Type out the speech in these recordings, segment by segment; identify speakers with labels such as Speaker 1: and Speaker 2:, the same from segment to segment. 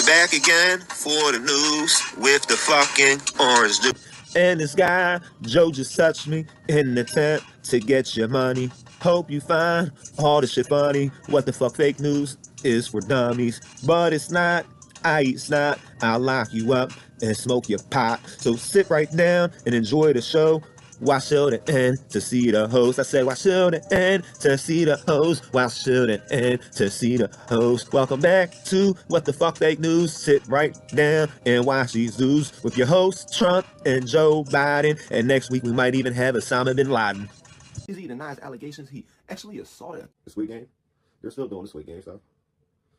Speaker 1: back again for the news with the fucking orange juice.
Speaker 2: And this guy, Joe, just touched me in an attempt to get your money. Hope you find all this shit funny. What the fuck fake news is for dummies. But it's not. I eat snot. I'll lock you up and smoke your pot. So sit right down and enjoy the show. Watch till the end to see the host. I said, watch till the end to see the host. Watch till the end to see the host. Welcome back to What the Fuck Fake News. Sit right down and watch these news with your hosts, Trump and Joe Biden. And next week, we might even have Osama bin Laden.
Speaker 3: He denies allegations he actually assaulted the Squid Game. They're still doing the Squid Game stuff.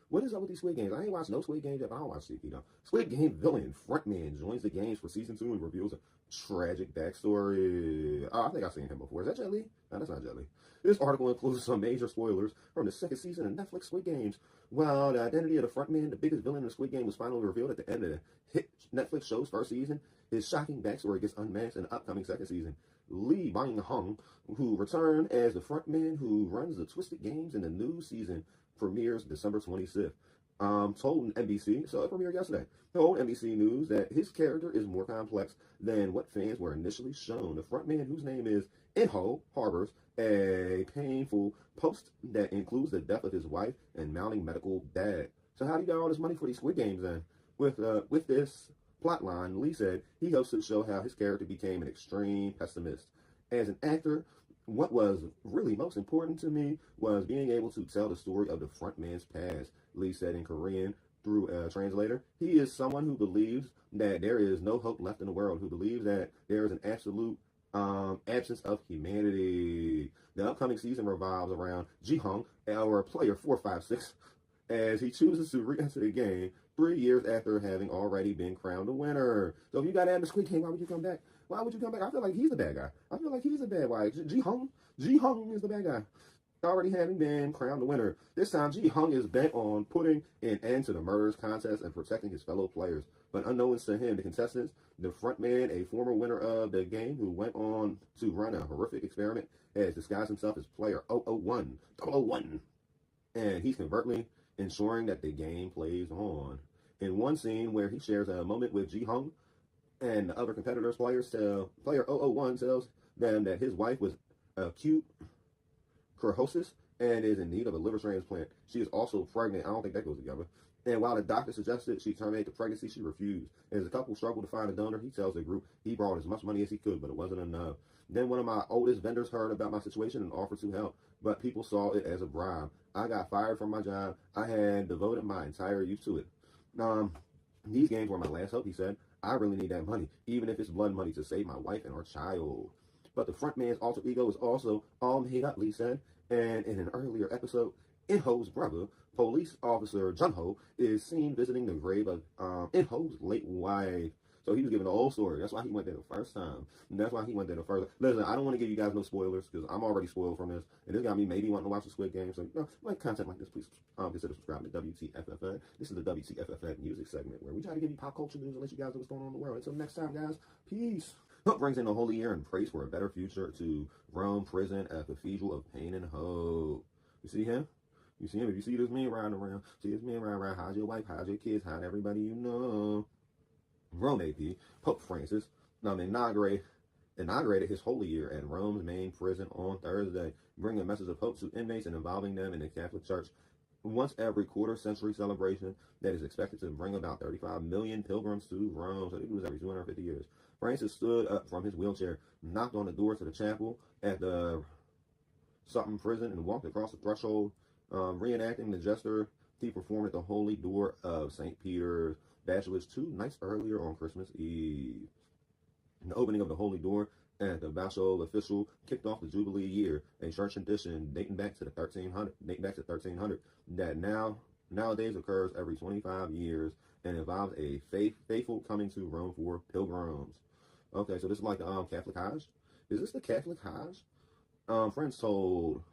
Speaker 3: What is up with these Squid Games? I ain't watched no Squid Games yet, but I don't watch TV though. Squid Game villain frontman joins the games for season 2 and reveals a tragic backstory. Oh, I think I've seen him before. Is that Jet Li? No, that's not Jet Li. This article includes some major spoilers from the second season of Netflix Squid Games. While the identity of the frontman, the biggest villain in the Squid Game, was finally revealed at the end of the hit Netflix show's first season, his shocking backstory gets unmasked in the upcoming second season. Lee Byung-hun, who returned as the frontman who runs the Twisted Games in the new season, premieres December 26th. Told NBC, so it premiered yesterday, told NBC News that his character is more complex than what fans were initially shown. The frontman, whose name is In-ho, harbors a painful post that includes the death of his wife and mounting medical bag. So how do you get all this money for these Squid Games then? With this plotline, Lee said he hopes to show how his character became an extreme pessimist. As an actor, what was really most important to me was being able to tell the story of the frontman's past, Lee said in Korean through a translator. He is someone who believes that there is no hope left in the world, who believes that there is an absolute absence of humanity. The upcoming season revolves around Ji-hung, our player 456, as he chooses to re-enter the game 3 years after having already been crowned a winner. So if you got to add the Squid Game, why would you come back? Why would you come back? I feel like he's the bad guy. I feel like he's the bad guy. Ji-hung is the bad guy. Already having been crowned the winner. This time, Ji-hung is bent on putting an end to the murderers contest and protecting his fellow players. But unknowns to him, the contestants, the frontman, a former winner of the game who went on to run a horrific experiment, has disguised himself as player 001. And he's covertly ensuring that the game plays on. In one scene where he shares a moment with Ji-hung and the other competitors, player 001 tells them that his wife was acute cirrhosis and is in need of a liver transplant. She is also pregnant. I don't think that goes together. And while the doctor suggested she terminate the pregnancy, she refused. As the couple struggled to find a donor, he tells the group he brought as much money as he could, but it wasn't enough. Then one of my oldest vendors heard about my situation and offered to help, but people saw it as a bribe. I got fired from my job. I had devoted my entire youth to it. These games were my last hope, he said. I really need that money, even if it's blood money, to save my wife and our child. But the frontman's alter ego is also all made up, Lee said. And in an earlier episode, In-ho's brother, police officer Jun-ho, is seen visiting the grave of In-ho's late wife. So he was giving the whole story. That's why he went there the first time. And that's why he went there the first time. Listen, I don't want to give you guys no spoilers because I'm already spoiled from this. And this got me maybe wanting to watch the Squid Game. So, like content like this, please consider subscribing to WTFFN. This is the WTFFN music segment where we try to give you pop culture news and let you guys know what's going on in the world. Until next time, guys, peace. Hope brings in the holy year and prays for a better future to Rome prison, a cathedral of pain and hope. You see him? You see him? If you see this man riding around, how's your wife, how's your kids, how's everybody you know? Rome AP, Pope Francis inaugurated his holy year at Rome's main prison on Thursday, bringing a message of hope to inmates and involving them in the Catholic Church. Once every quarter-century celebration that is expected to bring about 35 million pilgrims to Rome. So they do this every 250 years. Francis stood up from his wheelchair, knocked on the door to the chapel at the Sutton prison, and walked across the threshold, reenacting the gesture he performed at the Holy Door of St. Peter's Basilica 2 nights earlier on Christmas Eve. The opening of the Holy Door at the Basilica official kicked off the Jubilee year, a church tradition dating back to 1300 that nowadays occurs every 25 years and involves a faithful coming to Rome for pilgrims. Okay, so this is like the Catholic Hajj. Is this the Catholic Hajj? Friends told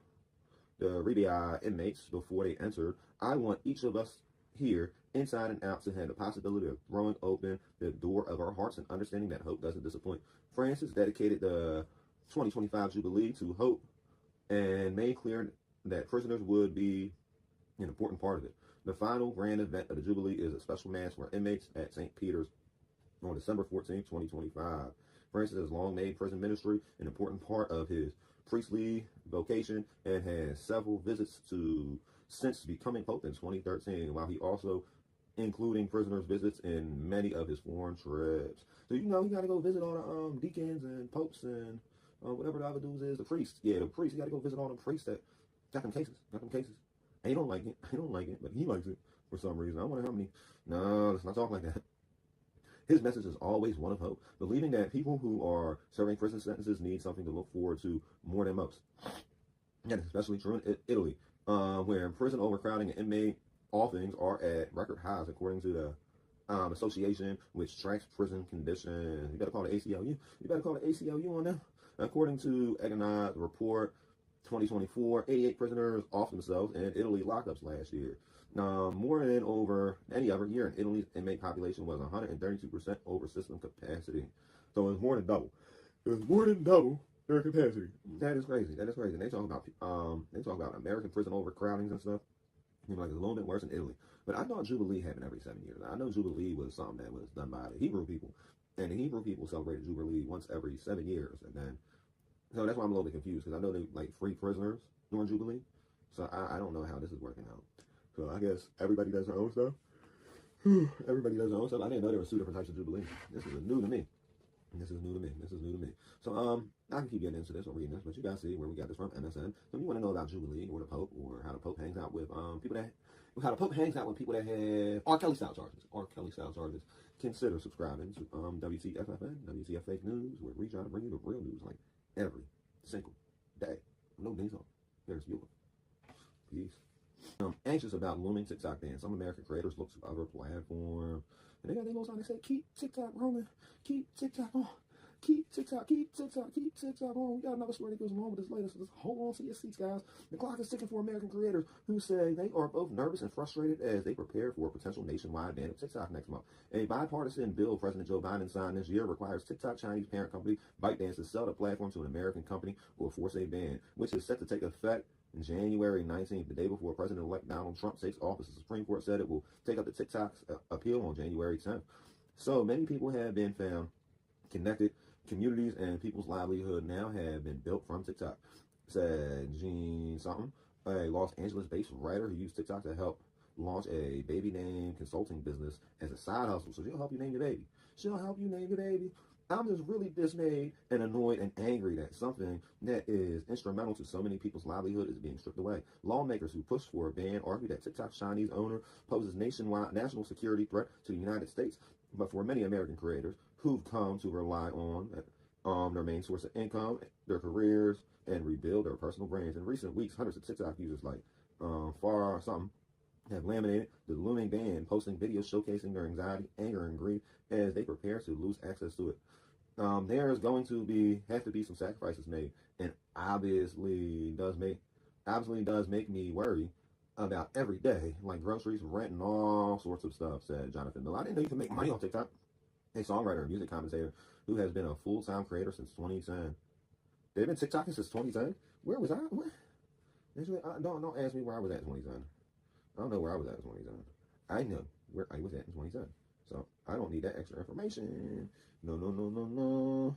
Speaker 3: the Rebia inmates before they entered, I want each of us here, inside and out, to have the possibility of throwing open the door of our hearts and understanding that hope doesn't disappoint. Francis dedicated the 2025 Jubilee to hope and made clear that prisoners would be an important part of it. The final grand event of the Jubilee is a special mass for inmates at St. Peter's on December 14, 2025. Francis has long made prison ministry an important part of his priestly vocation and has several visits to since becoming Pope in 2013, while he also including prisoners' visits in many of his foreign trips. So you know he got to go visit all the deacons and popes and whatever the other dudes is, the priests. Yeah, the priests. He got to go visit all the priests that got them cases. And he don't like it. He don't like it, but he likes it for some reason. I wonder how many. No, let's not talk like that. His message is always one of hope, believing that people who are serving prison sentences need something to look forward to more than most. That is especially true in Italy, where prison overcrowding and inmate offendings are at record highs, according to the association which tracks prison conditions. You better call the ACLU. You better call the ACLU on them. According to Economic Report 2024, 88 prisoners off themselves in Italy lockups last year. More than over any other year, in Italy's inmate population was 132% over system capacity. So it's more than double. It's more than double their capacity. That is crazy. That is crazy. And they talk about American prison overcrowdings and stuff. You know, like it's a little bit worse in Italy. But I thought Jubilee happened every 7 years. I know Jubilee was something that was done by the Hebrew people. And the Hebrew people celebrated Jubilee once every 7 years. And then, so that's why I'm a little bit confused, because I know they like free prisoners during Jubilee. So I don't know how this is working out. So I guess everybody does their own stuff. Everybody does their own stuff. I didn't know there were 2 different types of Jubilee. This is new to me. This is new to me. This is new to me. So I can keep getting into this or reading this, but you guys see where we got this from, MSN. So if you want to know about Jubilee or the Pope, or how the Pope hangs out with people that have R. Kelly style charges, consider subscribing to WTFFN, WTF Fake News, where we try to bring you the real news like every single day. No days off. There's Bueller. Peace. I'm anxious about looming TikTok ban. Some American creators look to other platforms, and they got their little sign that say, "Keep TikTok rolling, keep TikTok on, keep TikTok on." We got another story that goes along with this later, so just hold on to your seats, guys. The clock is ticking for American creators who say they are both nervous and frustrated as they prepare for a potential nationwide ban of TikTok next month. A bipartisan bill President Joe Biden signed this year requires TikTok Chinese parent company ByteDance to sell the platform to an American company or force a ban, which is set to take effect January 19th, the day before President-elect Donald Trump takes office. The Supreme Court said it will take up the TikTok's appeal on January 10th. So many people have been found connected. Communities and people's livelihood now have been built from TikTok, said Gene something, a Los Angeles-based writer who used TikTok to help launch a baby name consulting business as a side hustle. So she'll help you name your baby. She'll help you name your baby. I'm just really dismayed and annoyed and angry that something that is instrumental to so many people's livelihood is being stripped away. Lawmakers who push for a ban argue that TikTok's Chinese owner poses nationwide national security threat to the United States. But for many American creators who've come to rely on their main source of income, their careers, and rebuild their personal brands. In recent weeks, hundreds of TikTok users like Far Something have laminated the looming ban, posting videos showcasing their anxiety, anger, and grief as they prepare to lose access to it. There's going to have to be some sacrifices made, and obviously does make me worry about every day, like groceries, rent, and all sorts of stuff, said Jonathan Miller. I didn't know you can make money on TikTok. A songwriter and music commentator who has been a full-time creator since 2010. They've been TikToking since 2010? Where was I? What? Don't ask me where I was at in 2010. I don't know where I was at in 2010. I know where I was at in 2010. So I don't need that extra information. No.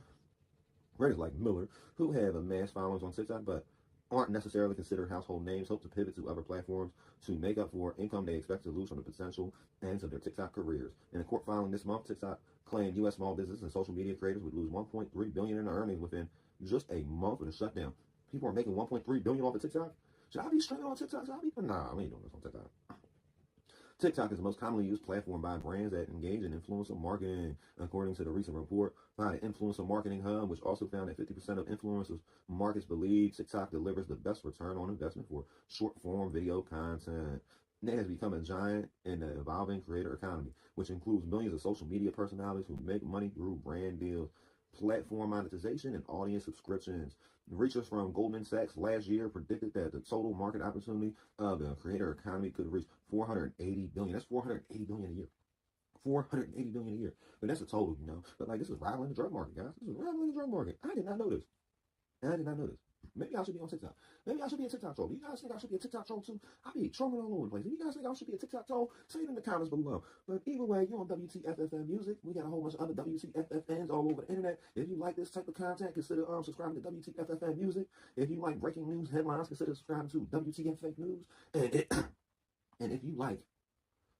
Speaker 3: Writers like Miller, who have amassed followings on TikTok but aren't necessarily considered household names, hope to pivot to other platforms to make up for income they expect to lose from the potential ends of their TikTok careers. In a court filing this month, TikTok claimed U.S. small business and social media creators would lose $1.3 billion in earnings within just a month of the shutdown. People are making $1.3 billion off of TikTok. Should I be streaming on TikTok? Nah, we ain't doing this on TikTok. TikTok is the most commonly used platform by brands that engage in influencer marketing, according to the recent report by the Influencer Marketing Hub, which also found that 50% of influencers markets believe TikTok delivers the best return on investment for short-form video content. It has become a giant in the evolving creator economy, which includes millions of social media personalities who make money through brand deals, platform monetization, and audience subscriptions. Research from Goldman Sachs last year predicted that the total market opportunity of the creator economy could reach $480 billion. That's $480 billion a year. $480 billion a year. But that's a total, you know. But like, this is rivaling the drug market, guys. This is rivaling the drug market. I did not know this. Maybe I should be on TikTok. Maybe I should be a TikTok troll. Do you guys think I should be a TikTok troll too? I be trolling all over the place. If you guys think I should be a TikTok troll, say it in the comments below. But either way, you're on WTFFN Music. We got a whole bunch of other WTFFNs all over the internet. If you like this type of content, consider subscribing to WTFFN Music. If you like breaking news headlines, consider subscribing to WTF Fake News. And if you like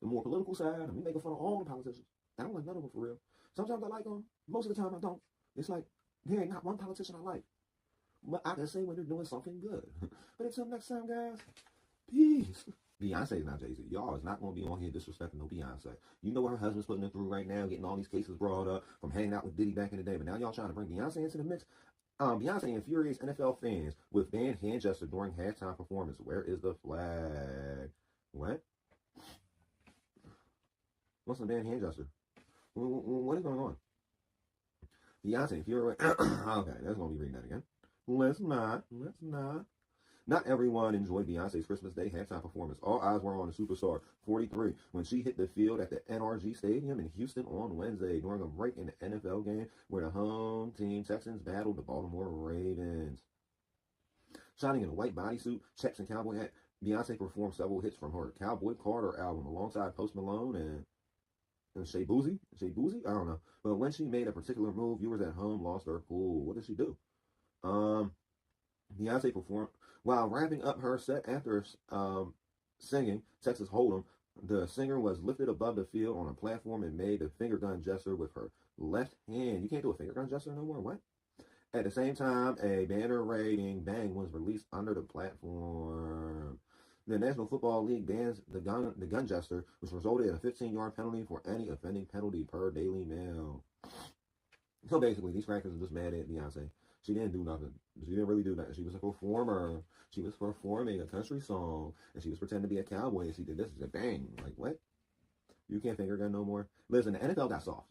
Speaker 3: the more political side, and we making fun of all the politicians. I don't like none of them for real. Sometimes I like them. Most of the time I don't. It's like, there ain't not one politician I like. But I can say when they're doing something good. But until next time, guys, peace. Beyonce is not Jay-Z. Y'all is not going to be on here disrespecting no Beyonce. You know what her husband's putting her through right now, getting all these cases brought up from hanging out with Diddy back in the day. But now y'all trying to bring Beyonce into the mix. Beyonce infuriates NFL fans with banned hand gesture during halftime performance. Where is the flag? What? What's the banned hand gesture? What is going on? Beyonce infuriates. Okay, that's going to be reading that again. Let's not. Not everyone enjoyed Beyonce's Christmas Day halftime performance. All eyes were on the superstar 43 when she hit the field at the NRG Stadium in Houston on Wednesday during a break in the NFL game where the home team Texans battled the Baltimore Ravens. Shining in a white bodysuit, checks, and cowboy hat, Beyonce performed several hits from her Cowboy Carter album alongside Post Malone and Shea Boozy? I don't know. But when she made a particular move, viewers at home lost their cool. What did she do? Beyonce performed while wrapping up her set after singing Texas Hold'em. The singer was lifted above the field on a platform and made a finger gun gesture with her left hand. You can't do a finger gun gesture no more. What? At the same time, a banner reading "Bang" was released under the platform. The National Football League bans the gun gesture, which resulted in a 15-yard penalty for any offending penalty per Daily Mail. So basically, these crackers are just mad at Beyonce. She didn't do nothing. She didn't really do nothing. She was a performer. She was performing a country song, and she was pretending to be a cowboy, and she did this. She said, bang. Like, what? You can't finger gun no more? Listen, the NFL got soft.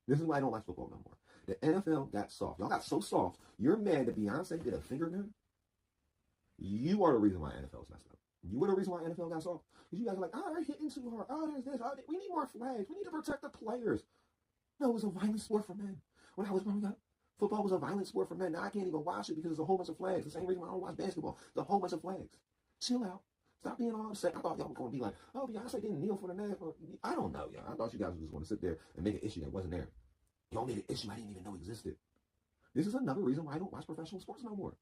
Speaker 3: This is why I don't watch football no more. The NFL got soft. Y'all got so soft. You're mad that Beyonce did a finger gun? You are the reason why NFL's messed up. You are the reason why NFL got soft. Because you guys are like, oh, they're hitting too hard. Oh, there's this. Oh, we need more flags. We need to protect the players. No, it was a violent sport for men. When I was growing up, football was a violent sport for men. Now I can't even watch it because there's a whole bunch of flags. The same reason why I don't watch basketball. There's a whole bunch of flags. Chill out. Stop being all upset. I thought y'all were going to be like, oh, Beyonce didn't kneel for the national. I don't know, y'all. I thought you guys were just going to sit there and make an issue that wasn't there. Y'all made an issue I didn't even know existed. This is another reason why I don't watch professional sports no more.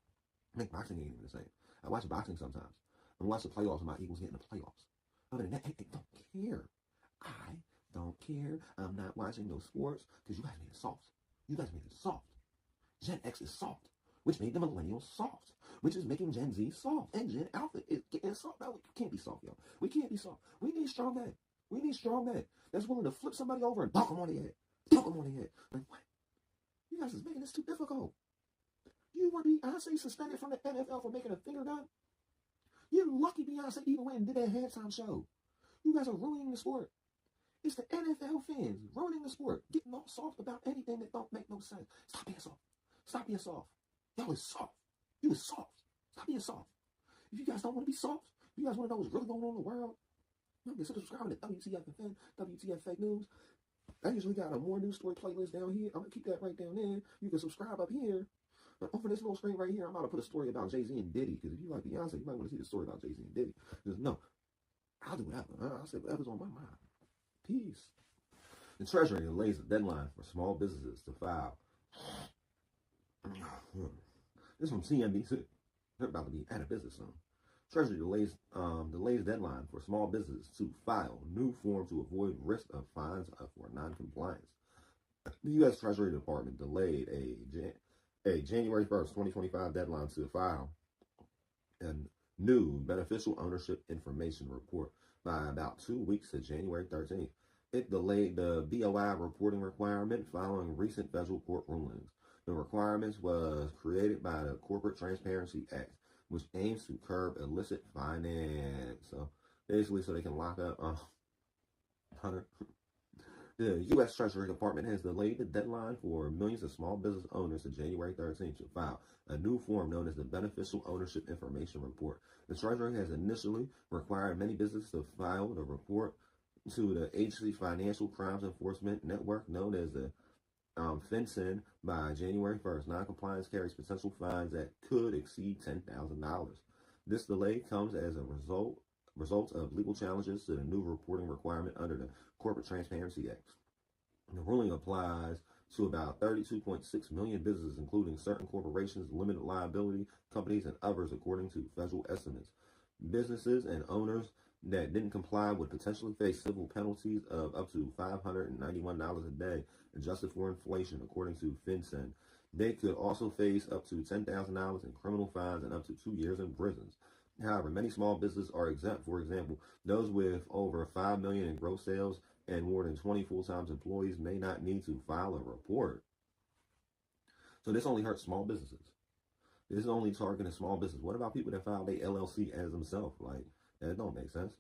Speaker 3: I think boxing ain't even the same. I watch boxing sometimes. I watch the playoffs and my Eagles get in the playoffs. Other than that, I don't care. I don't care. I'm not watching no sports because you guys made it soft. You guys made it soft. Gen X is soft, which made the millennials soft, which is making Gen Z soft. And Gen Alpha is getting soft. No, we can't be soft, y'all. We can't be soft. We need strong men. We need strong men that's willing to flip somebody over and dunk them on the head. Dunk them on the head. Like, what? You guys is making this too difficult. You want Beyonce suspended from the NFL for making a finger gun? You're lucky Beyonce even went and did that halftime show. You guys are ruining the sport. It's the NFL fans ruining the sport, getting all soft about anything that don't make no sense. Stop being soft. Stop being soft. Y'all is soft. You is soft. Stop being soft. If you guys don't want to be soft, if you guys want to know what's really going on in the world, consider subscribing to WTFFN, WTF Fake News. I usually got a more news story playlist down here. I'm going to keep that right down there. You can subscribe up here. But over this little screen right here, I'm about to put a story about Jay-Z and Diddy. Because if you like Beyonce, you might want to see the story about Jay-Z and Diddy. Just no, I'll do whatever. I'll say whatever's on my mind. Peace. The Treasury delays a deadline for small businesses to file. This is from CNBC. They're about to be out of business soon. Treasury delays deadline for small businesses to file new form to avoid risk of fines for non-compliance. The U.S. Treasury Department delayed a January 1st, 2025 deadline to file a new beneficial ownership information report by about 2 weeks to January 13th. It delayed the BOI reporting requirement following recent federal court rulings. The requirements was created by the Corporate Transparency Act, which aims to curb illicit finance. So basically, so they can lock up Hunter. The U.S. Treasury Department has delayed the deadline for millions of small business owners to January 13th to file a new form known as the Beneficial Ownership Information Report. The Treasury has initially required many businesses to file the report to the Agency Financial Crimes Enforcement Network, known as the FinCEN by January 1st. Non-compliance carries potential fines that could exceed $10,000. This delay comes as a result of legal challenges to the new reporting requirement under the Corporate Transparency Act. The ruling applies to about 32.6 million businesses, including certain corporations, limited liability companies, and others, according to federal estimates. Businesses and owners that didn't comply would potentially face civil penalties of up to $591 a day, adjusted for inflation, according to FinCEN. They could also face up to $10,000 in criminal fines and up to 2 years in prisons. However, many small businesses are exempt. For example, those with over $5 million in gross sales and more than 20 full-time employees may not need to file a report. So this only hurts small businesses. This is only targeting small business. What about people that file their LLC as themselves? Like, that don't make sense.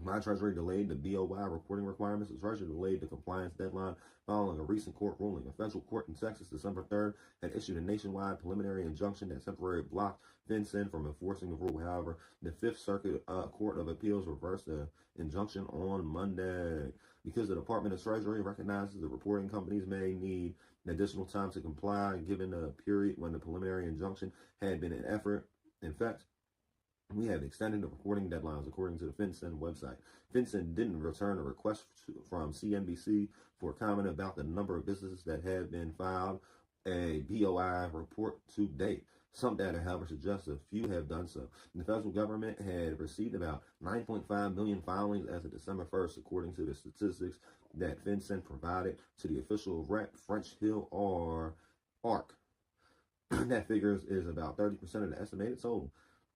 Speaker 3: My Treasury delayed the BOI reporting requirements. The Treasury delayed the compliance deadline following a recent court ruling. A federal court in Texas, December 3rd, had issued a nationwide preliminary injunction that temporarily blocked FinCEN from enforcing the rule. However, the Fifth Circuit Court of Appeals reversed the injunction on Monday. Because the Department of Treasury recognizes the reporting companies may need additional time to comply, given the period when the preliminary injunction had been in effect, we have extended the reporting deadlines, according to the FinCEN website. FinCEN didn't return a request from CNBC for comment about the number of businesses that have been filed a BOI report to date. Some data, however, suggests a few have done so. The federal government had received about 9.5 million filings as of December 1st, according to the statistics that FinCEN provided to the official rep, French Hill or ARC. That figures is about 30% of the estimated total.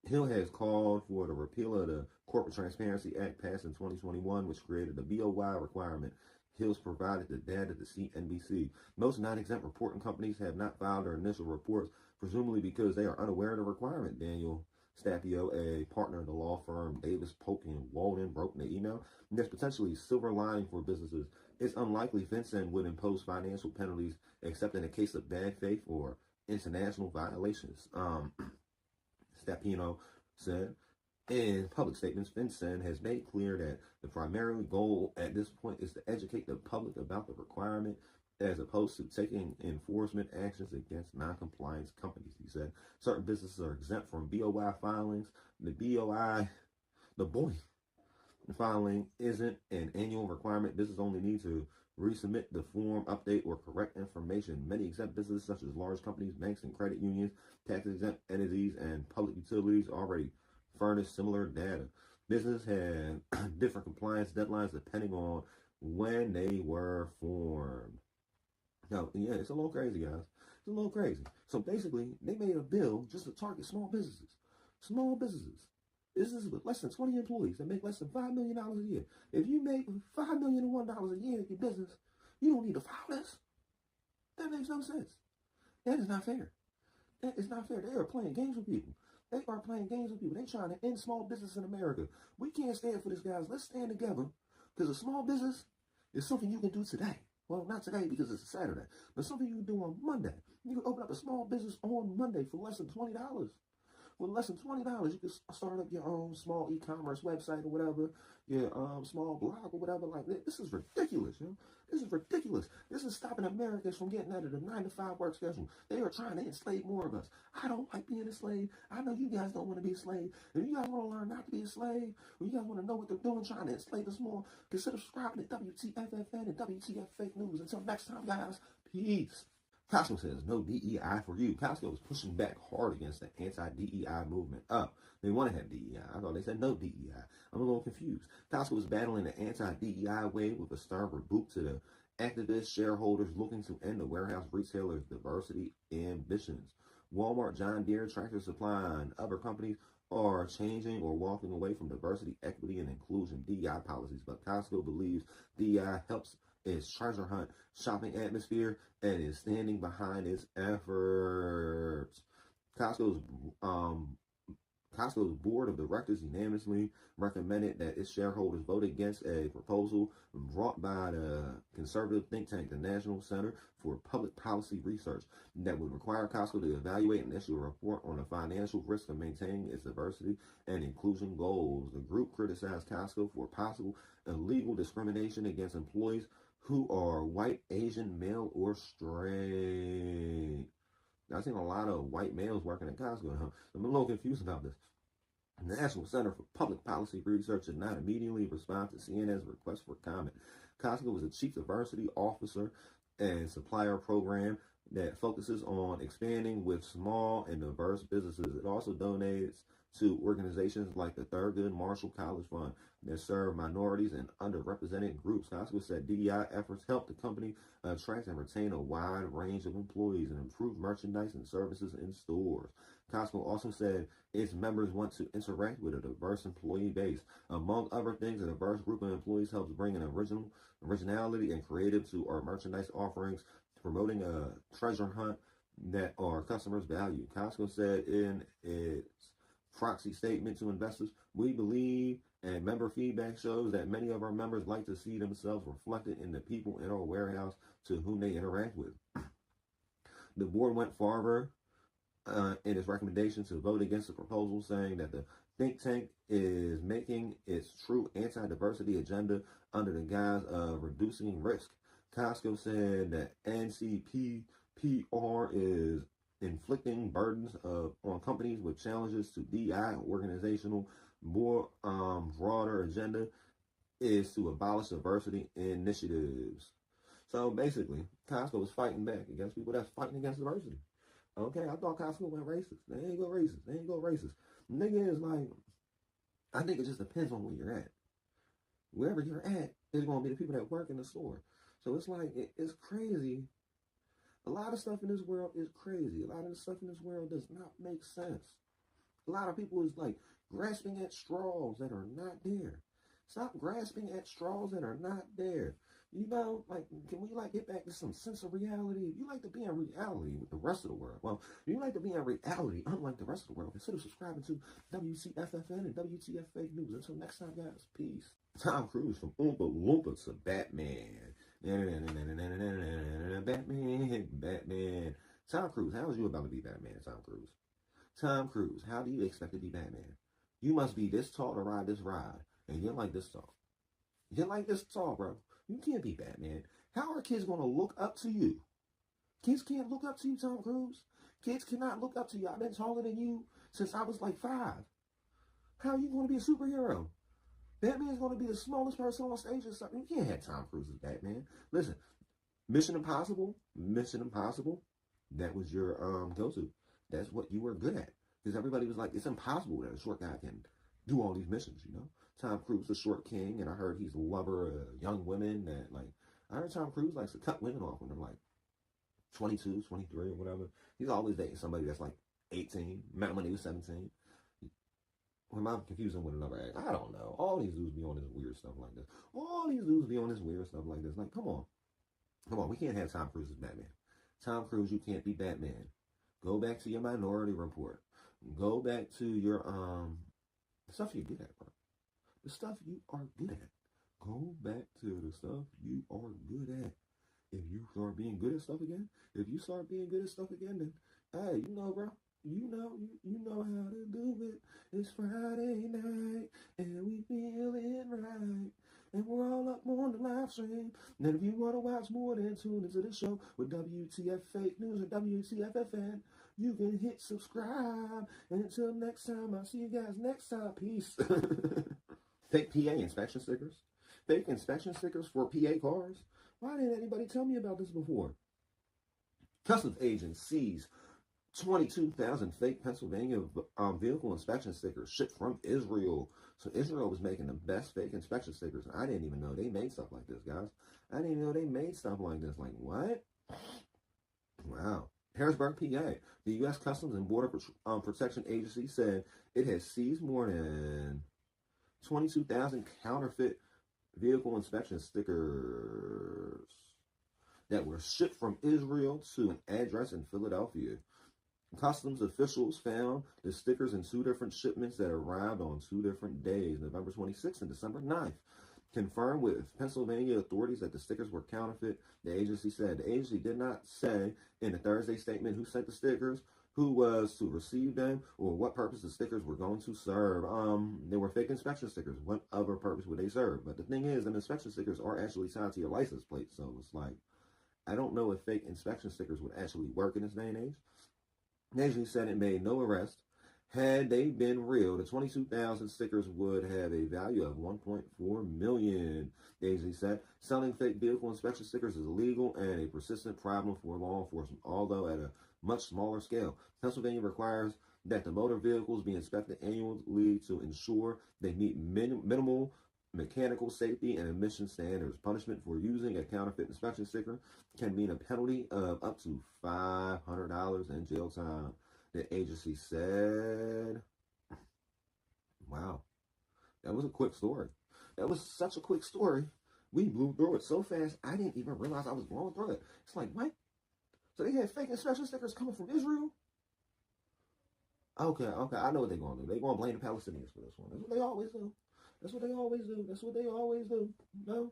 Speaker 3: Hill has called for the repeal of the Corporate Transparency Act passed in 2021, which created the BOI requirement. Hill's provided the data to CNBC. Most non-exempt reporting companies have not filed their initial reports, presumably because they are unaware of the requirement. Daniel Stapio, a partner in the law firm Davis, Polk & Walden, wrote in the email. There's potentially a silver lining for businesses. It's unlikely FinCEN would impose financial penalties, except in a case of bad faith or international violations. Stapino said. In public statements, FinCEN has made clear that the primary goal at this point is to educate the public about the requirement as opposed to taking enforcement actions against non-compliance companies. He said certain businesses are exempt from BOI filings. The BOI filing isn't an annual requirement. Businesses only need to resubmit the form, update, or correct information. Many exempt businesses, such as large companies, banks, and credit unions, tax-exempt entities, and public utilities, already furnish similar data. Businesses have different compliance deadlines depending on when they were formed. Now, yeah, it's a little crazy, guys. It's a little crazy. So basically, they made a bill just to target small businesses. Small businesses. Businesses with less than 20 employees that make less than $5 million a year. If you make $5 million and $1 a year in your business, you don't need to file this. That makes no sense. That is not fair. That is not fair. They are playing games with people. They are playing games with people. They're trying to end small business in America. We can't stand for this, guys. Let's stand together, because a small business is something you can do today. Well, not today because it's a Saturday, but something you can do on Monday. You can open up a small business on Monday for less than $20. With less than $20, you can start up your own small e-commerce website or whatever, your small blog or whatever like that. This is ridiculous, yo. This is ridiculous. This is stopping Americans from getting out of the 9-to-5 work schedule. They are trying to enslave more of us. I don't like being a slave. I know you guys don't want to be a slave. If you guys want to learn not to be a slave, or you guys want to know what they're doing, trying to enslave us more, consider subscribing to WTFFN and WTF Fake News. Until next time, guys, peace. Costco says no DEI for you. Costco is pushing back hard against the anti-DEI movement. They want to have DEI. I thought they said no DEI. I'm a little confused. Costco is battling the anti-DEI wave with a stern rebuke to the activist shareholders looking to end the warehouse retailers' diversity ambitions. Walmart, John Deere, Tractor Supply, and other companies are changing or walking away from diversity, equity, and inclusion DEI policies, but Costco believes DEI helps its treasure hunt shopping atmosphere and is standing behind its efforts. Costco's board of directors unanimously recommended that its shareholders vote against a proposal brought by the conservative think tank, the National Center for Public Policy Research, that would require Costco to evaluate and issue a report on the financial risk of maintaining its diversity and inclusion goals. The group criticized Costco for possible illegal discrimination against employees who are white, Asian, male, or straight. I've seen a lot of white males working at Costco. Huh? I'm a little confused about this. The National Center for Public Policy Research did not immediately respond to CNN's request for comment. Costco was a chief diversity officer and supplier program that focuses on expanding with small and diverse businesses. It also donates to organizations like the Thurgood Marshall College Fund that serve minorities and underrepresented groups. Costco said DEI efforts help the company attract and retain a wide range of employees and improve merchandise and services in stores. Costco also said its members want to interact with a diverse employee base. Among other things, a diverse group of employees helps bring an originality and creative to our merchandise offerings, promoting a treasure hunt that our customers value. Costco said in its proxy statement to investors, we believe and member feedback shows that many of our members like to see themselves reflected in the people in our warehouse to whom they interact with. The board went farther in its recommendation to vote against the proposal, saying that the think tank is making its true anti-diversity agenda under the guise of reducing risk. Costco said that NCPPR is inflicting burdens on companies with challenges to DI. Organizational more broader agenda is to abolish diversity initiatives. So basically, Costco is fighting back against people that's fighting against diversity. Okay, I thought Costco went racist. They ain't go racist. They ain't go racist. Nigga is like, I think it just depends on where you're at. Wherever you're at, there's going to be the people that work in the store. So it's like, it's crazy. A lot of stuff in this world is crazy. A lot of the stuff in this world does not make sense. A lot of people is like grasping at straws that are not there. Stop grasping at straws that are not there. You know, like, can we like get back to some sense of reality? If you like to be in reality with the rest of the world, well, if you like to be in reality unlike the rest of the world, consider subscribing to WTFFN and WTF Fake News. Until next time, guys, peace. Tom Cruise from Oompa Loompa to Batman. Batman. Tom Cruise, how is you about to be Batman, Tom Cruise? Tom Cruise, how do you expect to be Batman? You must be this tall to ride this ride, and you're like this tall. You're like this tall, bro. You can't be Batman. How are kids going to look up to you? Kids can't look up to you, Tom Cruise. Kids cannot look up to you. I've been taller than you since I was like 5. How are you going to be a superhero? Batman's going to be the smallest person on stage or something. You can't have Tom Cruise as Batman. Listen, Mission Impossible, that was your go-to. That's what you were good at. Because everybody was like, it's impossible that a short guy can do all these missions, you know? Tom Cruise, the short king, and I heard he's a lover of young women that, like, I heard Tom Cruise likes to cut women off when they're, like, 22, 23, or whatever. He's always dating somebody that's, like, 18. Met him when he was 17. Or am I confusing with another act? I don't know. All these dudes be on this weird stuff like this. Like, come on. Come on, we can't have Tom Cruise as Batman. Tom Cruise, you can't be Batman. Go back to your Minority Report. Go back to your, stuff you're good at, bro. The stuff you are good at. Go back to the stuff you are good at. If you start being good at stuff again, then, hey, you know, bro, you know how to do it. It's Friday night, and we feeling right. And we're all up on the live stream. And if you want to watch more, then tune into the show with WTF Fake News or WTFFN. You can hit subscribe. And until next time, I'll see you guys next time. Peace. Fake PA inspection stickers. Fake inspection stickers for PA cars. Why didn't anybody tell me about this before? Customs agents seize 22,000 fake Pennsylvania vehicle inspection stickers shipped from Israel. So Israel was making the best fake inspection stickers. I didn't even know they made stuff like this, guys. I didn't even know they made stuff like this. Like, what? Wow. Harrisburg, PA. The U.S. Customs and Border Protection Agency said it has seized more than 22,000 counterfeit vehicle inspection stickers that were shipped from Israel to an address in Philadelphia. Customs officials found the stickers in 2 different shipments that arrived on 2 different days, November 26th and December 9th. confirmed with Pennsylvania authorities that the stickers were counterfeit. The agency said the agency did not say in a Thursday statement who sent the stickers, who was to receive them, or what purpose the stickers were going to serve. They were fake inspection stickers. What other purpose would they serve? But the thing is, them inspection stickers are actually tied to your license plate. So it's like, I don't know if fake inspection stickers would actually work in this day and age. The agency said it made no arrest. Had they been real, the 22,000 stickers would have a value of $1.4 million. The agency said selling fake vehicle inspection stickers is illegal and a persistent problem for law enforcement, although at a much smaller scale. Pennsylvania requires that the motor vehicles be inspected annually to ensure they meet minimal mechanical safety and emission standards. Punishment for using a counterfeit inspection sticker can mean a penalty of up to $500 and jail time, the agency said. Wow. That was a quick story. That was such a quick story. We blew through it so fast, I didn't even realize I was blowing through it. It's like, what? So they had fake inspection stickers coming from Israel? Okay, I know what they're going to do. They're going to blame the Palestinians for this one. That's what they always do. That's what they always do. That's what they always do. No.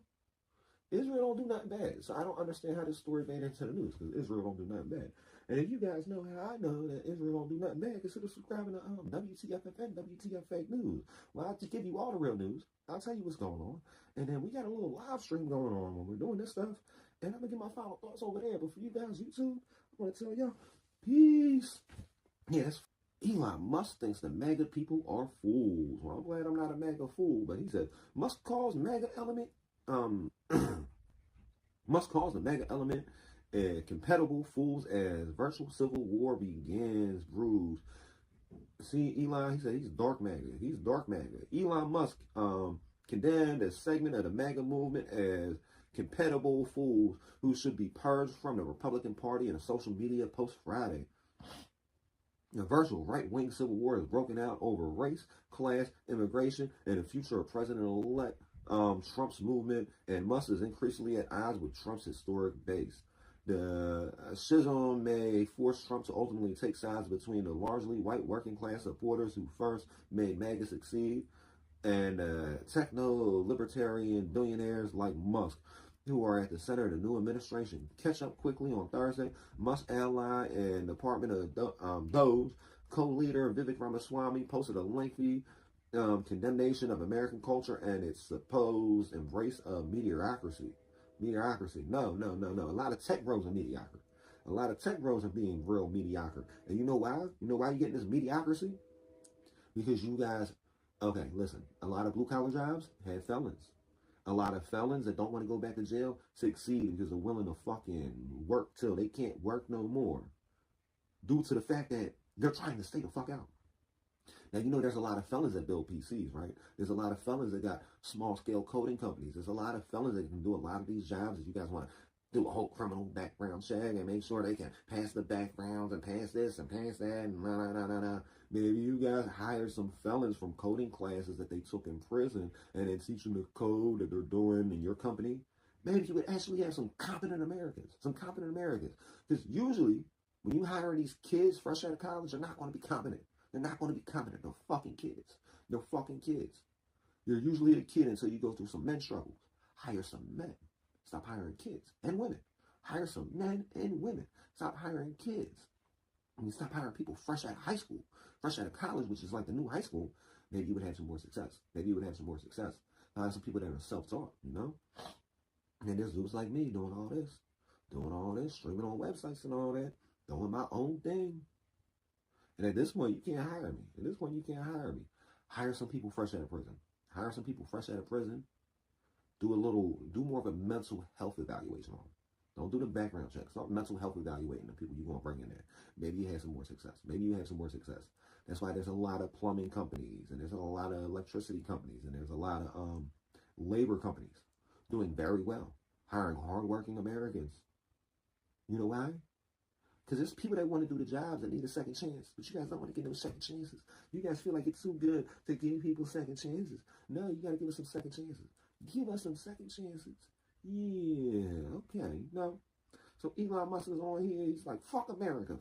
Speaker 3: Israel don't do nothing bad. So I don't understand how this story made into the news, because Israel don't do nothing bad. And if you guys know how I know that Israel don't do nothing bad, consider subscribing to WTFFN, WTF Fake News. Well, I'll just give you all the real news. I'll tell you what's going on. And then we got a little live stream going on when we're doing this stuff. And I'm going to get my final thoughts over there. But for you guys, YouTube, I want to tell y'all, peace. Yes. Elon Musk thinks the MAGA people are fools. Well, I'm glad I'm not a MAGA fool, but he said Musk calls MAGA element Musk calls the MAGA element compatible fools as virtual civil war begins brews. See, Elon, he said he's dark MAGA. He's dark MAGA. Elon Musk condemned a segment of the MAGA movement as compatible fools who should be purged from the Republican Party in a social media post Friday. A virtual right-wing civil war has broken out over race, class, immigration, and the future of President-elect Trump's movement, and Musk is increasingly at odds with Trump's historic base. The schism may force Trump to ultimately take sides between the largely white working-class supporters who first made MAGA succeed and techno-libertarian billionaires like Musk, who are at the center of the new administration. Catch up quickly on Thursday. Musk ally and Department of Doge co-leader Vivek Ramaswamy posted a lengthy condemnation of American culture and its supposed embrace of mediocrity. No. A lot of tech bros are mediocre. A lot of tech bros are being real mediocre. And you know why? You know why you're getting this mediocrity? Because you guys, okay, listen, a lot of blue-collar jobs had felons. A lot of felons that don't want to go back to jail succeed because they're willing to fucking work till they can't work no more, due to the fact that they're trying to stay the fuck out. Now, you know there's a lot of felons that build PCs, right? There's a lot of felons that got small-scale coding companies. There's a lot of felons that can do a lot of these jobs that you guys want to do a whole criminal background check and make sure they can pass the backgrounds and pass this and pass that and nah. Maybe you guys hire some felons from coding classes that they took in prison and then teach them the code that they're doing in your company. Maybe you would actually have some competent Americans. Because usually, when you hire these kids fresh out of college, they're not going to be competent. They're not going to be competent. They're fucking kids. You're usually a kid until you go through some men struggles. Hire some men. Stop hiring kids and women. Hire some men and women. Stop hiring kids. When you stop hiring people fresh out of high school, fresh out of college, which is like the new high school, maybe you would have some more success. Hire some people that are self-taught, you know? And there's dudes like me doing all this, streaming on websites and all that, doing my own thing. And at this point, you can't hire me. Hire some people fresh out of prison. Do more of a mental health evaluation on them. Don't do the background checks. Start mental health evaluating the people you're going to bring in there. Maybe you have some more success. That's why there's a lot of plumbing companies, and there's a lot of electricity companies, and there's a lot of labor companies doing very well, hiring hardworking Americans. You know why? Because there's people that want to do the jobs that need a second chance, but you guys don't want to give them second chances. You guys feel like it's too good to give people second chances. No, you got to give us some second chances. Give us some second chances. Yeah, okay, no. So Elon Musk is on here. He's like, fuck America.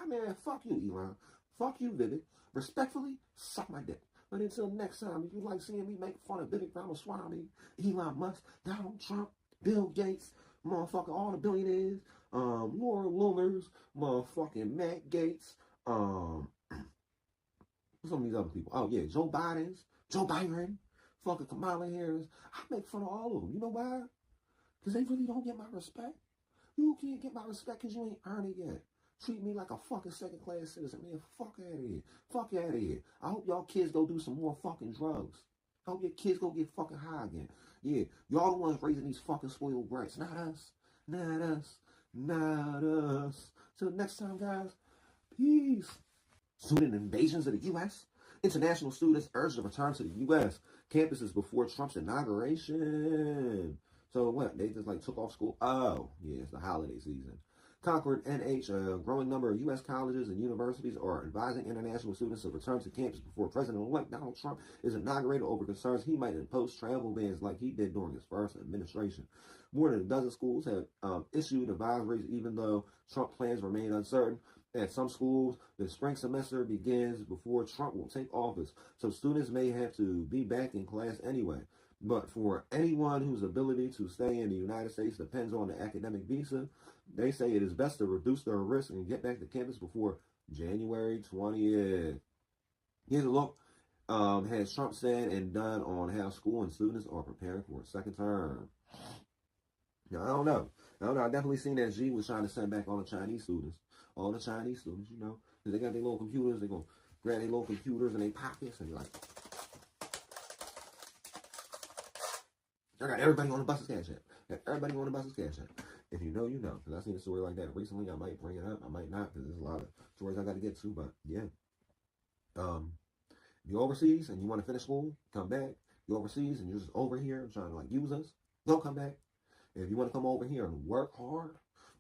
Speaker 3: Man, fuck you, Elon. Fuck you, Vivek. Respectfully, suck my dick. But until next time, if you like seeing me make fun of Vivek Ramaswamy, Elon Musk, Donald Trump, Bill Gates, motherfucker, all the billionaires, Laura Loomers, motherfucking Matt Gates, some of these other people. Oh yeah, Joe Biden, fucking Kamala Harris. I make fun of all of them. You know why? Because they really don't get my respect. You can't get my respect because you ain't earned it yet. Treat me like a fucking second-class citizen, man. Fuck out of here. Fuck out of here. I hope y'all kids go do some more fucking drugs. I hope your kids go get fucking high again. Yeah, y'all the ones raising these fucking spoiled brats. Not us. Not us. Not us. Till next time, guys. Peace. Student invasions of the U.S. International students urged to return to the U.S. campuses before Trump's inauguration. So what? They just like took off school? Oh, yeah, it's the holiday season. Concord NH, a growing number of U.S. colleges and universities are advising international students to return to campus before President-elect Donald Trump is inaugurated over concerns he might impose travel bans like he did during his first administration. More than a dozen schools have issued advisories, even though Trump plans remain uncertain. At some schools, the spring semester begins before Trump will take office, so students may have to be back in class anyway. But for anyone whose ability to stay in the United States depends on the academic visa, they say it is best to reduce their risk and get back to campus before January 20th. Here's a look has Trump said and done on how school and students are preparing for a second term. Now, I don't know. I've definitely seen that G was trying to send back all the Chinese students. All the Chinese students, you know. Because they got their little computers. They're going to grab their little computers in their pockets and be like, I got everybody on the bus's cash app. Got everybody on the bus's cash app. If you know, you know. Because I've seen a story like that recently. I might bring it up. I might not. Because there's a lot of stories I got to get to. But, yeah. If you're overseas and you want to finish school, come back. You're overseas and you're just over here trying to, like, use us, don't come back. If you want to come over here and work hard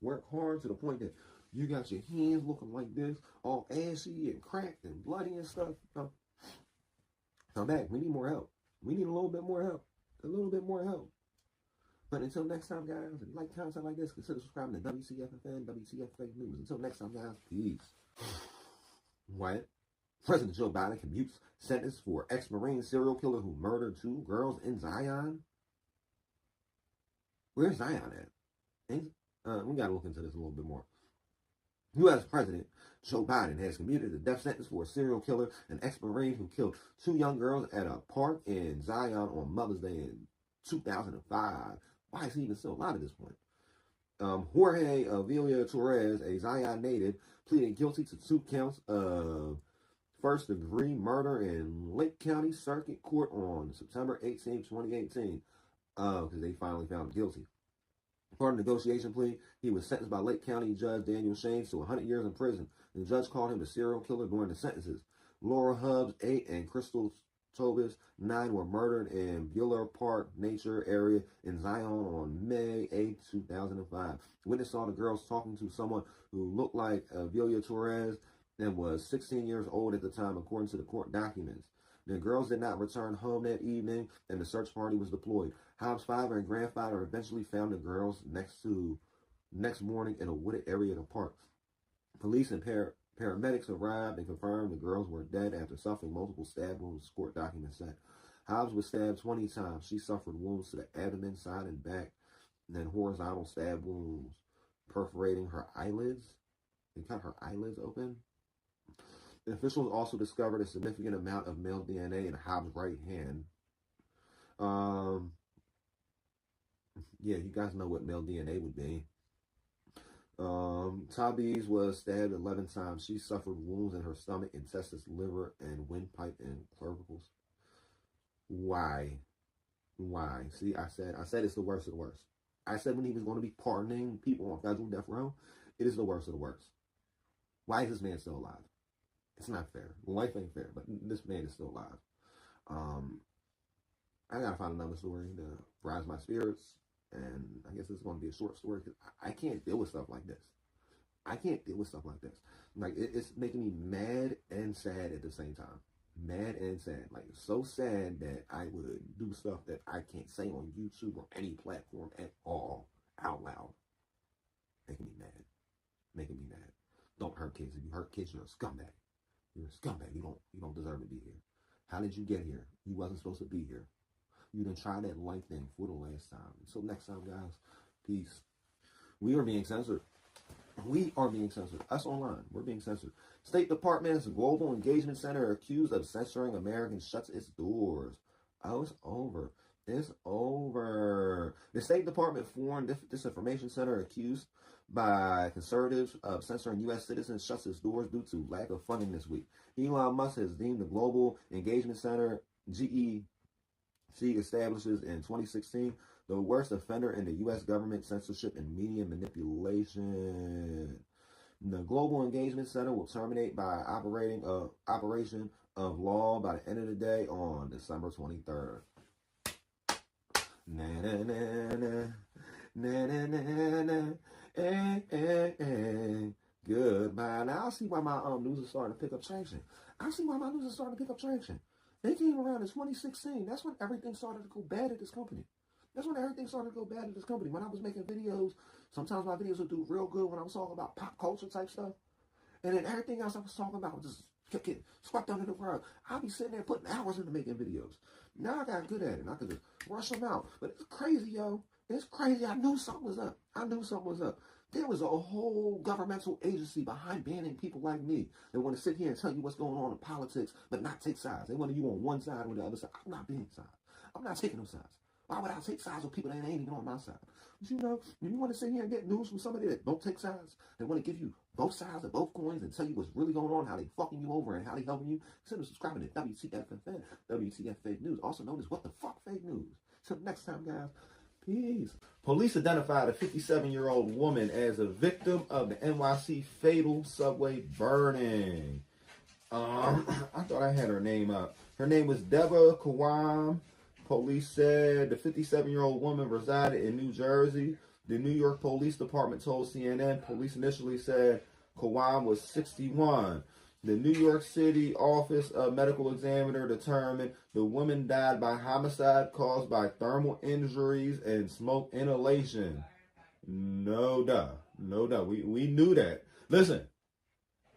Speaker 3: to the point that you got your hands looking like this, all ashy and cracked and bloody and stuff, come back. We need more help. We need a little bit more help. A little bit more help. But until next time, guys, if you like content like this, consider subscribing to WTFFN, WTFFN News. Until next time, guys, peace. What? President Joe Biden commutes sentence for ex-Marine serial killer who murdered 2 girls in Zion. Where's Zion at? We got to look into this a little bit more. U.S. President Joe Biden has commuted a death sentence for a serial killer, an ex-Marine who killed 2 young girls at a park in Zion on Mother's Day in 2005. Why is he even still alive at this point? Jorge Avila Torres, a Zion native, pleaded guilty to 2 counts of first-degree murder in Lake County Circuit Court on September 18, 2018, because they finally found him guilty. Part of the negotiation plea, he was sentenced by Lake County Judge Daniel Shanes to 100 years in prison. The judge called him a serial killer during the sentences. Laura Hubbs, 8, and Crystal Tobis, 9, were murdered in Bueller Park Nature Area in Zion on May 8, 2005. Witness saw the girls talking to someone who looked like Avila Torres and was 16 years old at the time, according to the court documents. The girls did not return home that evening, and the search party was deployed. Hobbs' father and grandfather eventually found the girls next morning in a wooded area of the park. Police and paramedics arrived and confirmed the girls were dead after suffering multiple stab wounds, court documents said. Hobbs was stabbed 20 times. She suffered wounds to the abdomen, side, and back, and then horizontal stab wounds, perforating her eyelids. They cut her eyelids open. The officials also discovered a significant amount of male DNA in Hobbs' right hand. Yeah, you guys know what male DNA would be. Tobis was stabbed 11 times. She suffered wounds in her stomach, intestines, liver, and windpipe and clavicles. Why? See, I said it's the worst of the worst. I said when he was going to be pardoning people on federal death row, it is the worst of the worst. Why is this man still alive? It's not fair. Life ain't fair, but this man is still alive. I gotta find another story to rise my spirits, and I guess it's going to be a short story because I can't deal with stuff like this. Like, it's making me mad and sad at the same time. Mad and sad. Like, it's so sad that I would do stuff that I can't say on YouTube or any platform at all out loud. Making me mad. Don't hurt kids. If you hurt kids, you're a scumbag. You're a scumbag. You don't deserve to be here. How did you get here? You wasn't supposed to be here. You done tried that life thing for the last time. Until next time, guys, peace. We are being censored. We are being censored. Us online, we're being censored. State Department's Global Engagement Center accused of censoring Americans shuts its doors. Oh, it's over. It's over. The State Department Foreign Disinformation Center accused by conservatives of censoring U.S. citizens shuts its doors due to lack of funding this week. Elon Musk has deemed the Global Engagement Center, GEC, establishes in 2016 the worst offender in the U.S. government censorship and media manipulation. The Global Engagement Center will terminate by operation of law by the end of the day on December 23rd. Na na na na na na na na. Goodbye. Now I see why my news is starting to pick up traction. They came around in 2016. That's when everything started to go bad at this company. When I was making videos, sometimes my videos would do real good when I was talking about pop culture type stuff. And then everything else I was talking about just kept getting swept under the rug. I'll be sitting there putting hours into making videos. Now I got good at it. I could just rush them out. But it's crazy, yo. It's crazy. I knew something was up. There was a whole governmental agency behind banning people like me that want to sit here and tell you what's going on in politics, but not take sides. They want you on one side or the other side. I'm not being sides. I'm not taking no sides. Why would I take sides with people that ain't even on my side? But you know, when you want to sit here and get news from somebody that don't take sides, they want to give you both sides of both coins and tell you what's really going on, how they fucking you over and how they helping you, consider subscribing to WTFFN, WTF Fake News, also known as What the Fuck Fake News. Till next time, guys. Peace. Police identified a 57-year-old woman as a victim of the NYC fatal subway burning. I thought I had her name up. Her name was Deborah Kawam. Police said the 57-year-old woman resided in New Jersey. The New York Police Department told CNN police initially said Kawam was 61. The New York City Office of Medical Examiner determined the woman died by homicide caused by thermal injuries and smoke inhalation. No duh. We knew that. Listen,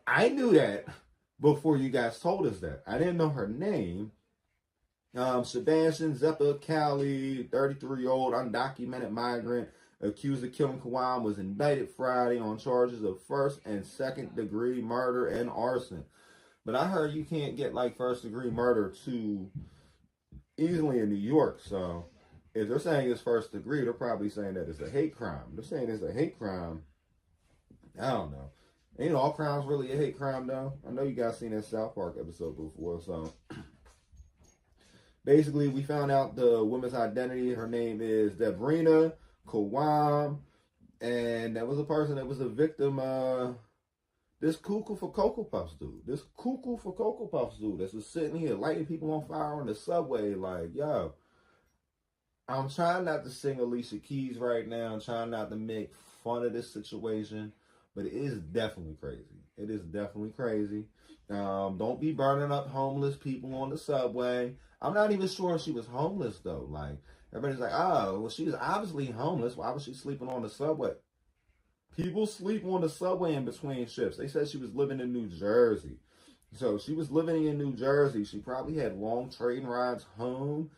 Speaker 3: I knew that before you guys told us that. I didn't know her name. Sebastian Zeppa Cali, 33-year-old undocumented migrant accused of killing Kawam, was indicted Friday on charges of first and second degree murder and arson. But I heard you can't get like first degree murder too easily in New York. So if they're saying it's first degree, they're probably saying that it's a hate crime. They're saying it's a hate crime. I don't know. Ain't all crimes really a hate crime though? I know you guys seen that South Park episode before, so basically, we found out the woman's identity. Her name is Debrina Kawam, and that was a person that was a victim of this cuckoo for Cocoa Puffs dude. That's just sitting here lighting people on fire on the subway. Like, yo, I'm trying not to sing Alicia Keys right now. I'm trying not to make fun of this situation, but it is definitely crazy. Don't be burning up homeless people on the subway. I'm not even sure if she was homeless, though. Like, everybody's like, oh, well, she was obviously homeless. Why was she sleeping on the subway? People sleep on the subway in between shifts. They said she was living in New Jersey. So she was living in New Jersey. She probably had long train rides home.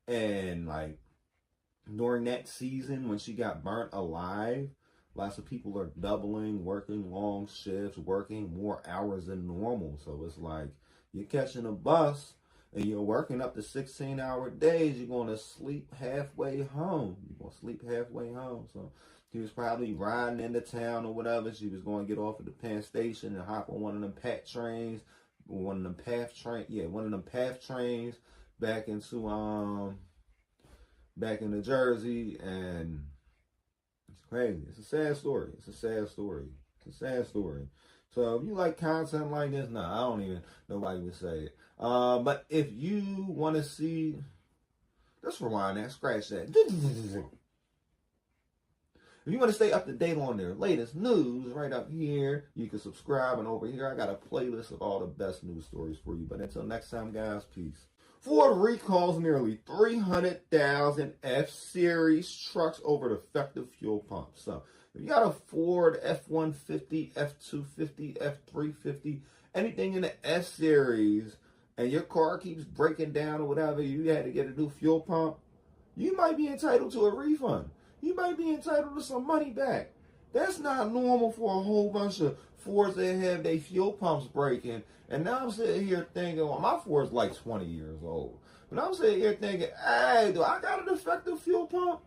Speaker 3: And, like, during that season when she got burnt alive, lots of people are doubling, working long shifts, working more hours than normal. So it's like you're catching a bus and you're working up to 16-hour days. You're going to sleep halfway home. So she was probably riding into town or whatever. She was going to get off at the Penn Station and hop on one of them PATH trains, one of them PATH trains back into Jersey. And it's crazy. It's a sad story. So if you like content like this, I don't even know why you would say it. But if you want to see, let's rewind that, scratch that. If you want to stay up to date on their latest news, right up here, you can subscribe. And over here, I got a playlist of all the best news stories for you. But until next time, guys, peace. Ford recalls nearly 300,000 F-Series trucks over defective fuel pumps. So if you got a Ford F-150, F-250, F-350, anything in the S-Series, and your car keeps breaking down or whatever, you had to get a new fuel pump, you might be entitled to a refund. You might be entitled to some money back. That's not normal for a whole bunch of Fords that have their fuel pumps breaking. And now I'm sitting here thinking, well, my Ford's like 20 years old. But I'm sitting here thinking, hey, do I got an defective fuel pump?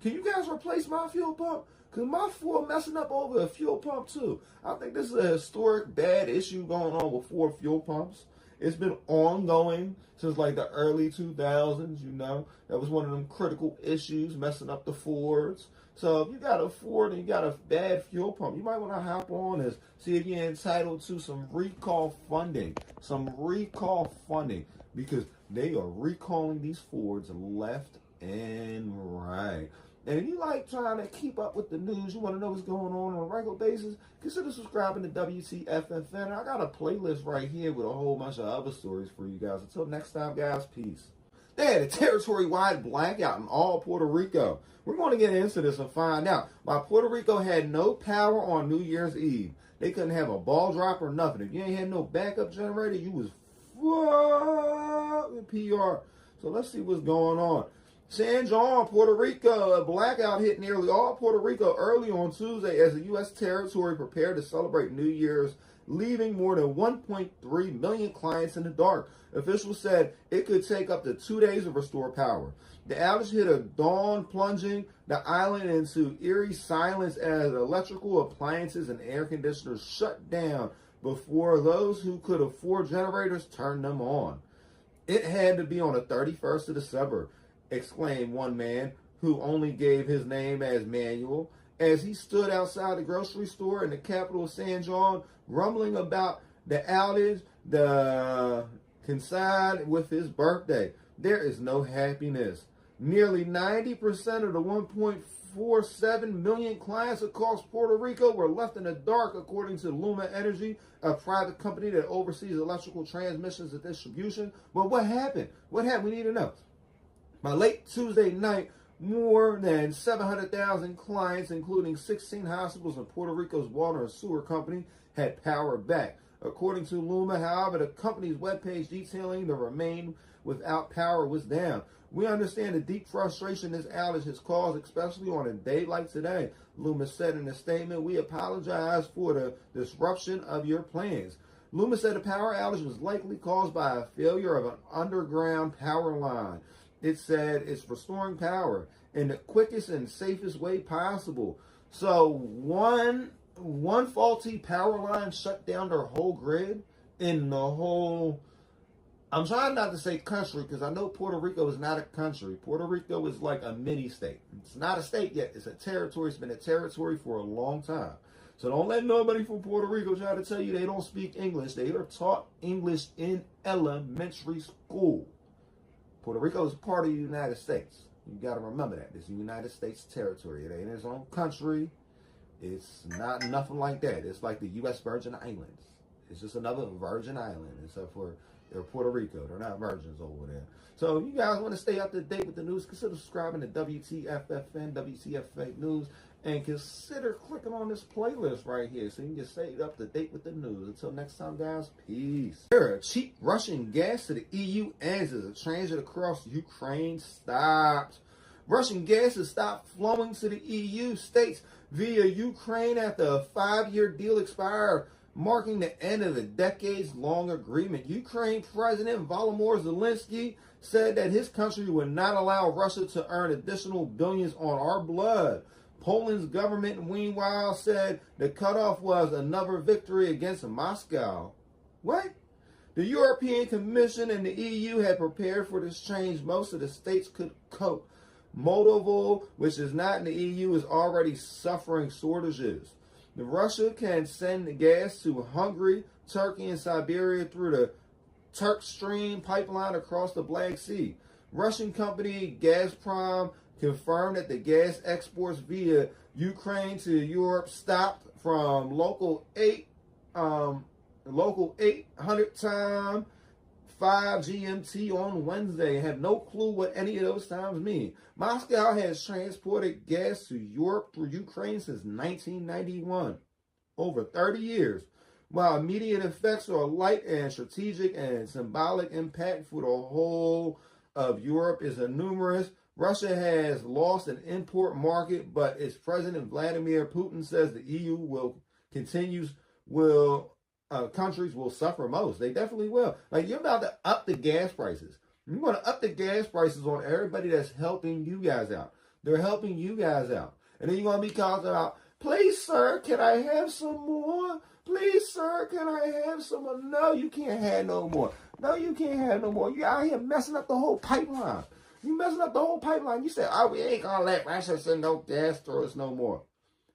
Speaker 3: Can you guys replace my fuel pump? Because my Ford messing up over a fuel pump too. I think this is a historic bad issue going on with Ford fuel pumps. It's been ongoing since like the early 2000s, you know. That was one of them critical issues messing up the Fords. So if you got a Ford and you got a bad fuel pump, you might want to hop on and see if you're entitled to some recall funding. Some recall funding. Because they are recalling these Fords left and right. And if you like trying to keep up with the news, you want to know what's going on a regular basis, consider subscribing to WTFFN. I got a playlist right here with a whole bunch of other stories for you guys. Until next time, guys, peace. They had a territory-wide blackout in all Puerto Rico. We're going to get into this and find out why Puerto Rico had no power on New Year's Eve. They couldn't have a ball drop or nothing. If you ain't had no backup generator, you was fucking PR. So let's see what's going on. San Juan, Puerto Rico, a blackout hit nearly all Puerto Rico early on Tuesday as the U.S. territory prepared to celebrate New Year's, leaving more than 1.3 million clients in the dark. Officials said it could take up to 2 days to restore power. The outage hit a dawn, plunging the island into eerie silence as electrical appliances and air conditioners shut down before those who could afford generators turned them on. It had to be on the 31st of December, exclaimed one man who only gave his name as Manuel as he stood outside the grocery store in the capital of San Juan, grumbling about the outage, the coincided with his birthday. There is no happiness. Nearly 90% of the 1.47 million clients across Puerto Rico were left in the dark, according to Luma Energy, a private company that oversees electrical transmissions and distribution. But what happened? What happened? We need to know. By late Tuesday night, more than 700,000 clients, including 16 hospitals and Puerto Rico's water and sewer company, had power back. According to Luma, however, the company's webpage detailing the remain without power was down. We understand the deep frustration this outage has caused, especially on a day like today, Luma said in a statement. We apologize for the disruption of your plans. Luma said the power outage was likely caused by a failure of an underground power line. It said it's restoring power in the quickest and safest way possible. So one faulty power line shut down their whole grid in the whole, I'm trying not to say country because I know Puerto Rico is not a country. Puerto Rico is like a mini state. It's not a state yet. It's a territory. It's been a territory for a long time. So don't let nobody from Puerto Rico try to tell you they don't speak English. They are taught English in elementary school. Puerto Rico is part of the United States. You got to remember that. It's a United States territory. It ain't its own country. It's not nothing like that. It's like the U.S. Virgin Islands. It's just another Virgin Island, except for they're Puerto Rico. They're not virgins over there. So if you guys want to stay up to date with the news, consider subscribing to WTFFN, WTF News, and consider clicking on this playlist right here so you can get stayed up to date with the news. Until next time, guys, peace. Cheap Russian gas to the EU ends as a transit across Ukraine stops. Russian gas has stopped flowing to the EU states via Ukraine after a 5-year deal expired, marking the end of a decades-long agreement. Ukraine President Volodymyr Zelensky said that his country would not allow Russia to earn additional billions on our blood. Poland's government, meanwhile, said the cutoff was another victory against Moscow. What? The European Commission and the EU had prepared for this change. Most of the states could cope. Moldova, which is not in the EU, is already suffering shortages. Russia can send the gas to Hungary, Turkey, and Siberia through the Turk Stream pipeline across the Black Sea. Russian company Gazprom confirmed that the gas exports via Ukraine to Europe stopped from local 800 time 5 GMT on Wednesday. I have no clue what any of those times mean. Moscow has transported gas to Europe through Ukraine since 1991, over 30 years. While immediate effects are light and strategic and symbolic impact for the whole of Europe is numerous. Russia has lost an import market, but its president Vladimir Putin says the EU countries will suffer most. They definitely will. Like, you're about to up the gas prices. You're going to up the gas prices on everybody that's helping you guys out. They're helping you guys out. And then you're going to be talking about, please, sir, can I have some more? Please, sir, can I have some more? No, you can't have no more. No, you can't have no more. You're out here messing up the whole pipeline. You messing up the whole pipeline. You said, oh, we ain't going to let Russia send no gas through us no more.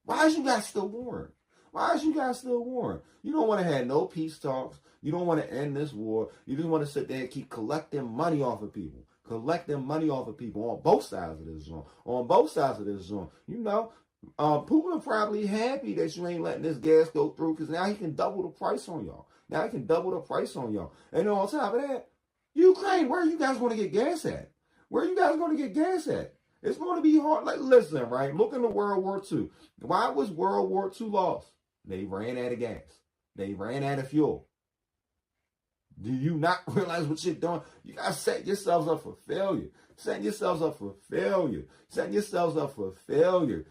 Speaker 3: Why is you guys still warring? Why is you guys still warring? You don't want to have no peace talks. You don't want to end this war. You just want to sit there and keep collecting money off of people. Collecting money off of people on both sides of this zone. On both sides of this zone. You know, Putin probably happy that you ain't letting this gas go through because now he can double the price on y'all. Now he can double the price on y'all. And on top of that, Ukraine, where are you guys going to get gas at? Where are you guys going to get gas at? It's going to be hard. Like, listen, right? Look into World War II. Why was World War II lost? They ran out of gas. They ran out of fuel. Do you not realize what you're doing? You guys set yourselves up for failure. Setting yourselves up for failure. Setting yourselves up for failure.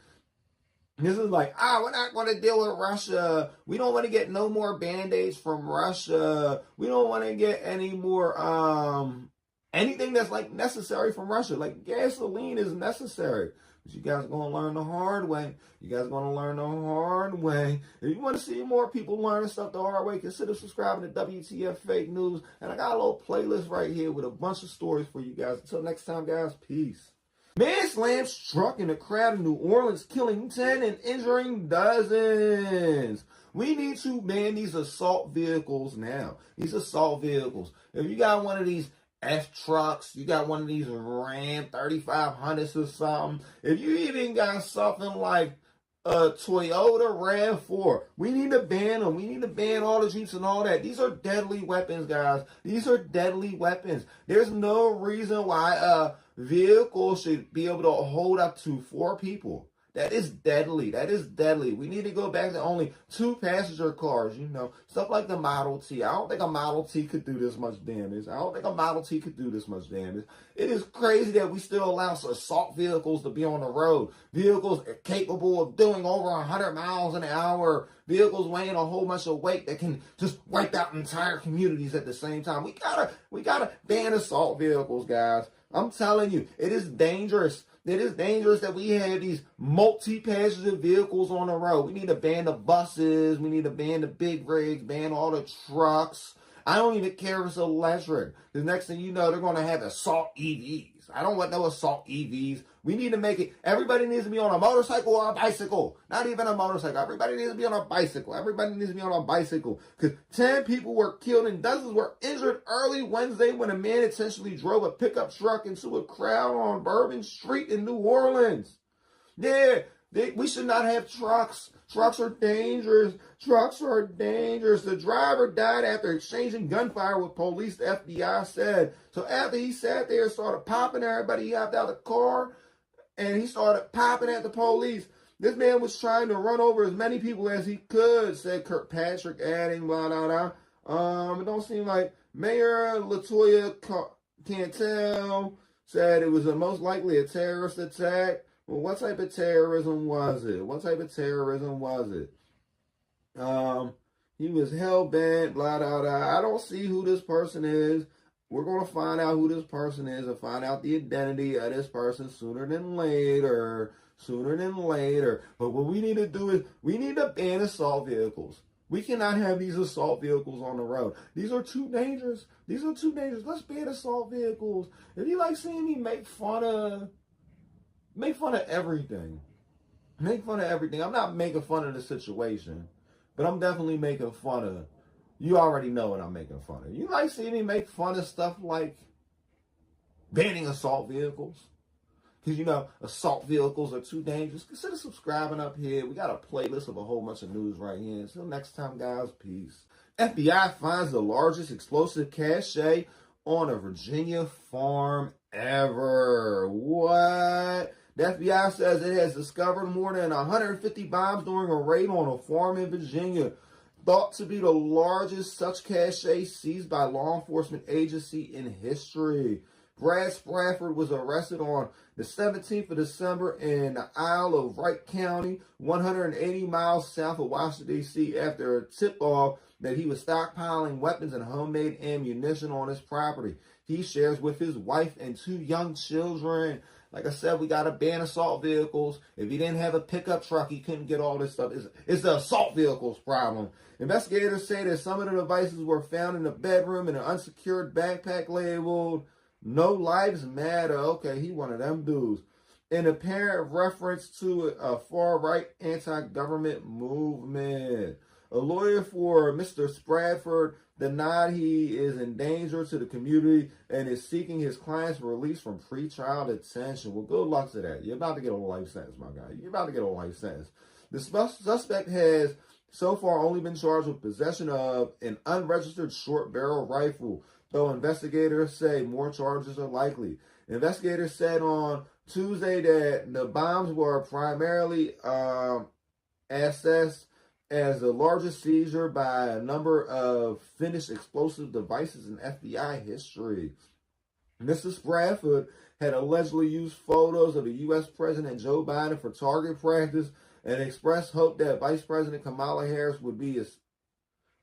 Speaker 3: This is like, we're not going to deal with Russia. We don't want to get no more Band-Aids from Russia. We don't want to get any more, anything that's like necessary from Russia. Like gasoline is necessary. But you guys are going to learn the hard way. You guys are going to learn the hard way. If you want to see more people learning stuff the hard way, consider subscribing to WTF Fake News. And I got a little playlist right here with a bunch of stories for you guys. Until next time, guys, peace. Man slams truck in a crowd in New Orleans, killing 10 and injuring dozens. We need to ban these assault vehicles now. These assault vehicles. If you got one of these F trucks, you got one of these Ram 3500s or something, if you even got something like a Toyota RAV4, we need to ban them. We need to ban all the Jeeps and all that. These are deadly weapons, guys. These are deadly weapons. There's no reason why a vehicle should be able to hold up to 4 people. That is deadly. That is deadly. We need to go back to only 2 passenger cars, you know. Stuff like the Model T. I don't think a Model T could do this much damage. I don't think a Model T could do this much damage. It is crazy that we still allow assault vehicles to be on the road. Vehicles capable of doing over 100 miles an hour. Vehicles weighing a whole bunch of weight that can just wipe out entire communities at the same time. We gotta ban assault vehicles, guys. I'm telling you, it is dangerous. It is dangerous that we have these multi-passenger vehicles on the road. We need to ban the buses. We need to ban the big rigs, ban all the trucks. I don't even care if it's electric. The next thing you know, they're going to have assault EVs. I don't want no assault EVs. We need to make it, everybody needs to be on a motorcycle or a bicycle. Not even a motorcycle. Everybody needs to be on a bicycle. Everybody needs to be on a bicycle. Because 10 people were killed and dozens were injured early Wednesday when a man intentionally drove a pickup truck into a crowd on Bourbon Street in New Orleans. Yeah, we should not have trucks. Trucks are dangerous. Trucks are dangerous. The driver died after exchanging gunfire with police, the FBI said. So after he sat there and started popping everybody, he hopped out of the car and he started popping at the police. This man was trying to run over as many people as he could, said Kirkpatrick, adding, blah, blah, blah. It don't seem like Mayor Latoya Cantel said it was most likely a terrorist attack. Well, what type of terrorism was it? What type of terrorism was it? He was hell-bent, blah, blah, blah. I don't see who this person is. We're going to find out who this person is and find out the identity of this person sooner than later. Sooner than later. But what we need to do is we need to ban assault vehicles. We cannot have these assault vehicles on the road. These are too dangerous. These are too dangerous. Let's ban assault vehicles. If you like seeing me make fun of everything. Make fun of everything. I'm not making fun of the situation, but I'm definitely making fun of, you already know what I'm making fun of. You like seeing me make fun of stuff like banning assault vehicles? Because, you know, assault vehicles are too dangerous. Consider subscribing up here. We got a playlist of a whole bunch of news right here. Until next time, guys, peace. FBI finds the largest explosive cache on a Virginia farm ever. What? The FBI says it has discovered more than 150 bombs during a raid on a farm in Virginia. thought to be the largest such cachet seized by law enforcement agency in history. Brad Sprafford was arrested on the 17th of December in the Isle of Wright County, 180 miles south of Washington, D.C., after a tip-off that he was stockpiling weapons and homemade ammunition on his property. He shares with his wife and 2 young children. Like I said, we got to ban assault vehicles. If he didn't have a pickup truck, he couldn't get all this stuff. It's the assault vehicles problem. Investigators say that some of the devices were found in the bedroom in an unsecured backpack labeled "No Lives Matter." Okay, he one of them dudes. In apparent reference to a far-right anti-government movement. A lawyer for Mr. Sprafford denied he is in danger to the community and is seeking his client's release from pretrial detention. Well, good luck to that. You're about to get a life sentence, my guy. You're about to get a life sentence. The suspect has so far only been charged with possession of an unregistered short barrel rifle, though investigators say more charges are likely. Investigators said on Tuesday that the bombs were primarily assessed as the largest seizure by a number of finished explosive devices in FBI history. Mr. Sprafford had allegedly used photos of the U.S. President Joe Biden for target practice and expressed hope that Vice President Kamala Harris would be his...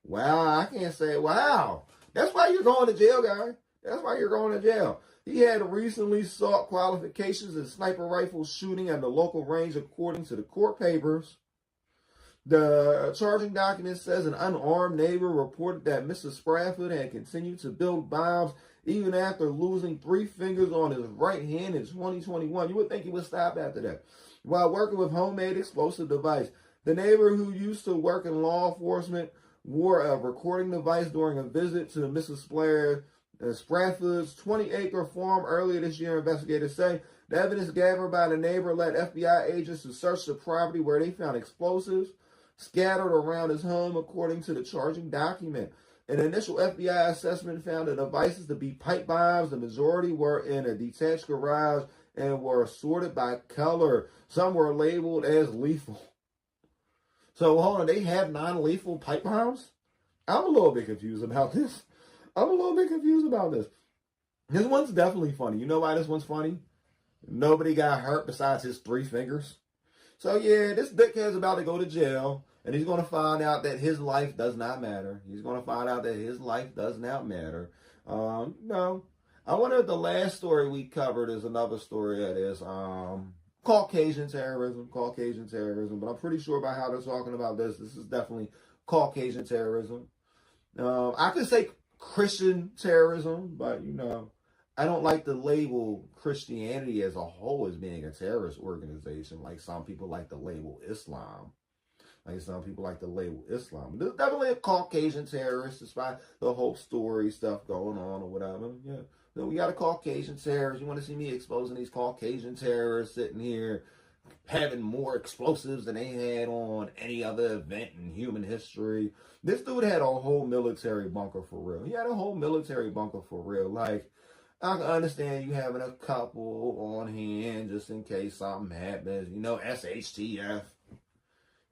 Speaker 3: Wow, I can't say wow. That's why you're going to jail, guy. That's why you're going to jail. He had recently sought qualifications in sniper rifle shooting at the local range, according to the court papers. The charging document says an unarmed neighbor reported that Mr. Sprafford had continued to build bombs even after losing 3 fingers on his right hand in 2021. You would think he would stop after that. While working with homemade explosive device, the neighbor who used to work in law enforcement wore a recording device during a visit to Mrs. Sprafford's 20-acre farm earlier this year, investigators say. The evidence gathered by the neighbor led FBI agents to search the property where they found explosives scattered around his home, according to the charging document. An initial FBI assessment found the devices to be pipe bombs. The majority were in a detached garage and were sorted by color. Some were labeled as lethal. So, hold on, they have non-lethal pipe bombs? I'm a little bit confused about this. This one's definitely funny. You know why this one's funny? Nobody got hurt besides his 3 fingers. So, yeah, this dickhead's about to go to jail, and he's going to find out that his life does not matter. No. I wonder if the last story we covered is another story that is Caucasian terrorism, but I'm pretty sure by how they're talking about this is definitely Caucasian terrorism. I could say Christian terrorism, but, I don't like to label Christianity as a whole as being a terrorist organization, like some people like to label Islam. There's definitely a Caucasian terrorist, despite the whole story stuff going on or whatever. Yeah. So we got a Caucasian terrorist. You want to see me exposing these Caucasian terrorists sitting here having more explosives than they had on any other event in human history. This dude had a whole military bunker for real. Like, I can understand you having a couple on hand just in case something happens, SHTF.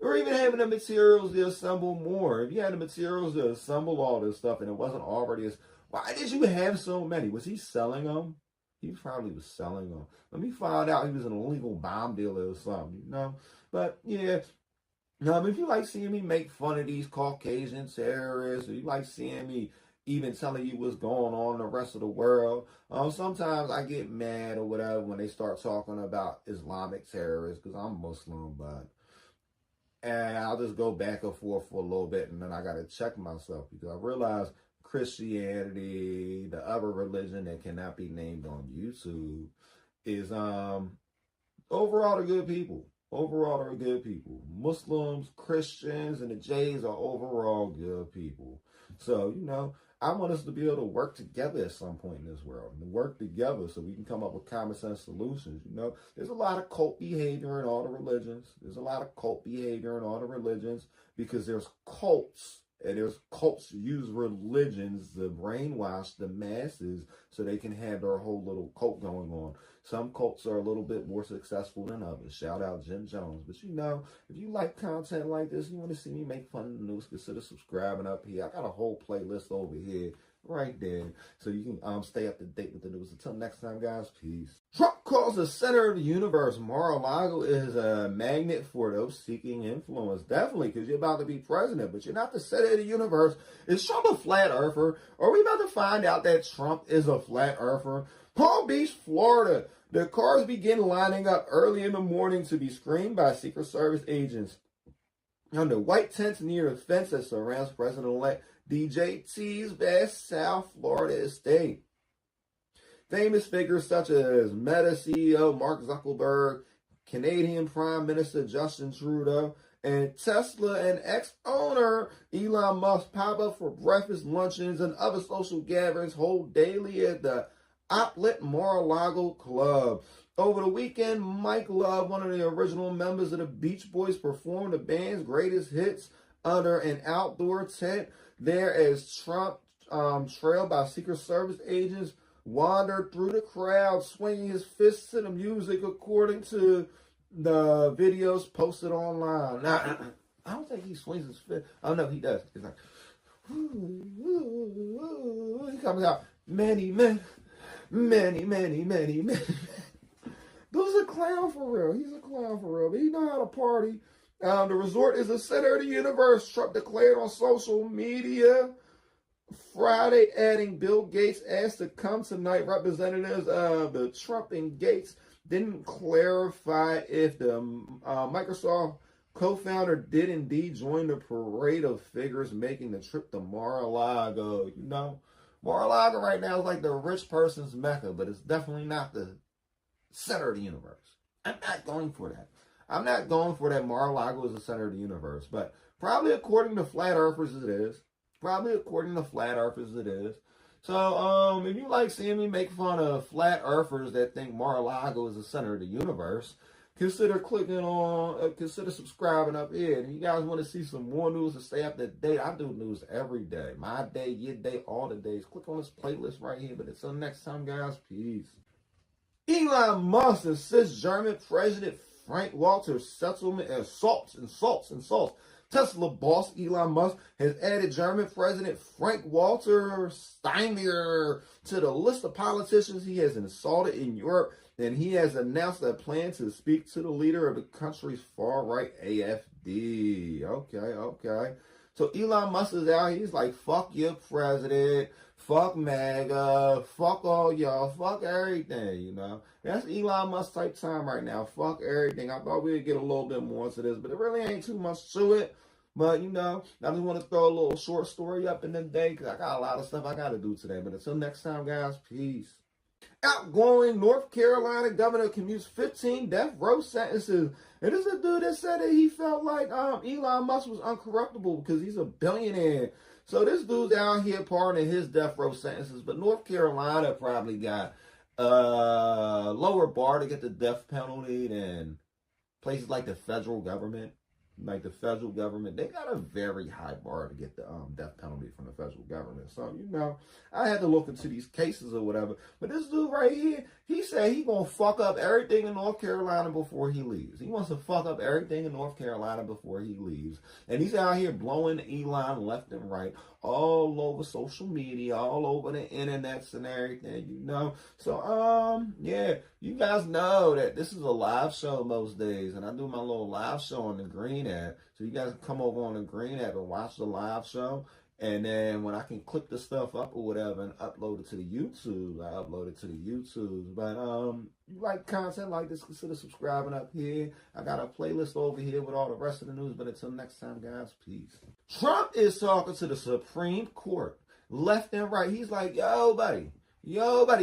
Speaker 3: Or even having the materials to assemble more. If you had the materials to assemble all this stuff and it wasn't already why did you have so many? Was he selling them? He probably was selling them. Let me find out he was an illegal bomb dealer or something, But, yeah. If you like seeing me make fun of these Caucasian terrorists, or you like seeing me even telling you what's going on in the rest of the world, sometimes I get mad or whatever when they start talking about Islamic terrorists, because I'm Muslim, and I'll just go back and forth for a little bit, and then I got to check myself, because I realize Christianity, the other religion that cannot be named on YouTube, is overall they're good people. Muslims, Christians, and the Jays are overall good people. So, I want us to be able to work together at some point in this world, and work together so we can come up with common sense solutions. There's a lot of cult behavior in all the religions. Because there's cults And there's cults use religions to brainwash the masses so they can have their whole little cult going on. Some cults are a little bit more successful than others. Shout out Jim Jones. But you know, if you like content like this, you want to see me make fun of the news, consider subscribing up here. I got a whole playlist over here right there, so you can stay up to date with the news. Until next time, guys, peace. Trump calls the center of the universe. Mar-a-Lago is a magnet for those seeking influence. Definitely, because you're about to be president, but you're not the center of the universe. Is Trump a flat earther? Are we about to find out that Trump is a flat earther? Palm Beach, Florida. The cars begin lining up early in the morning to be screened by Secret Service agents under white tents near the fence that surrounds President-elect DJT's vast South Florida estate. Famous figures such as Meta CEO Mark Zuckerberg, Canadian Prime Minister Justin Trudeau, and Tesla and ex-owner Elon Musk pop up for breakfast, luncheons, and other social gatherings held daily at the Oplet Mar-a-Lago Club. Over the weekend, Mike Love, one of the original members of the Beach Boys, performed the band's greatest hits under an outdoor tent there as Trump, trailed by Secret Service agents, wandered through the crowd, swinging his fists to the music, according to the videos posted online. Now, I don't think he swings his fist. Oh, no, he does. He's like, he comes out, many men. Many. Dude's a clown for real. He's a clown for real. But he know how to party. The resort is the center of the universe, Trump declared on social media Friday, adding Bill Gates asked to come tonight. Representatives of the Trump and Gates didn't clarify if the Microsoft co-founder did indeed join the parade of figures making the trip to Mar-a-Lago. You know, Mar-a-Lago right now is like the rich person's Mecca, but it's definitely not the center of the universe. I'm not going for that. I'm not going for that Mar-a-Lago is the center of the universe, but probably according to flat earthers it is. So, if you like seeing me make fun of flat earthers that think Mar-a-Lago is the center of the universe, consider consider subscribing up here. And if you guys want to see some more news to stay up to date, I do news every day. My day, your day, all the days. Click on this playlist right here. But until next time, guys, peace. Elon Musk insists German President Frank Walter's settlement assaults. Tesla boss Elon Musk has added German President Frank Walter Steinmeier to the list of politicians he has insulted in Europe, and he has announced a plan to speak to the leader of the country's far-right AfD. Okay. So Elon Musk is out. He's like, fuck your president, fuck MAGA, fuck all y'all, fuck everything, you know. That's Elon Musk type time right now. Fuck everything. I thought we'd get a little bit more into this, but it really ain't too much to it. But, you know, I just want to throw a little short story up in the day because I got a lot of stuff I got to do today. But until next time, guys, peace. Outgoing North Carolina governor commutes 15 death row sentences. And this is a dude that said that he felt like Elon Musk was uncorruptible because he's a billionaire. So this dude's out here pardoning his death row sentences. But North Carolina probably got a lower bar to get the death penalty than places like the federal government. Like the federal government, they got a very high bar to get the death penalty from the federal government. So, you know, I had to look into these cases or whatever. But this dude right here, he said he gonna fuck up everything in North Carolina before he leaves. He wants to fuck up everything in North Carolina before he leaves. And he's out here blowing Elon left and right, all over social media, all over the internets and everything, you know. So, yeah, you guys know that this is a live show most days. And I do my little live show on the Green app. So you guys can come over on the Green app and watch the live show. And then when I can click the stuff up or whatever and upload it to the YouTube, I upload it to the YouTube. But you like content like this, consider subscribing up here. I got a playlist over here with all the rest of the news. But until next time, guys, peace. Trump is talking to the Supreme Court left and right. He's like, yo, buddy,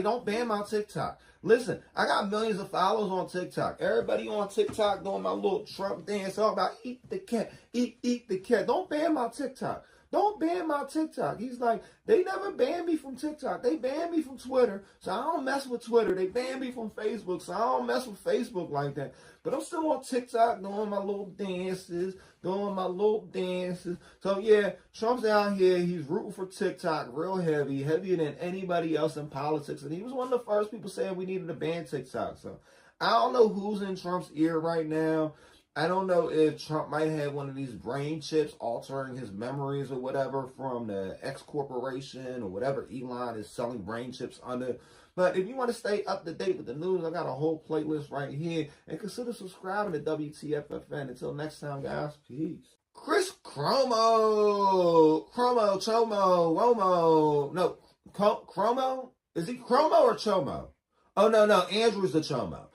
Speaker 3: don't ban my TikTok. Listen, I got millions of followers on TikTok. Everybody on TikTok doing my little Trump dance, all about eat the cat, eat the cat. Don't ban my TikTok. Don't ban my TikTok. He's like, they never banned me from TikTok. They banned me from Twitter, so I don't mess with Twitter. They banned me from Facebook, so I don't mess with Facebook like that. But I'm still on TikTok doing my little dances, So yeah, Trump's out here. He's rooting for TikTok real heavy, heavier than anybody else in politics. And he was one of the first people saying we needed to ban TikTok. So I don't know who's in Trump's ear right now. I don't know if Trump might have one of these brain chips altering his memories or whatever from the X Corporation or whatever Elon is selling brain chips under. But if you want to stay up to date with the news, I got a whole playlist right here. And consider subscribing to WTFFN. Until next time, guys. Peace. Chris Cuomo. Chomo, Womo. No, Chromo? Is he Chromo or Chomo? Oh, no, Andrew's the Chomo.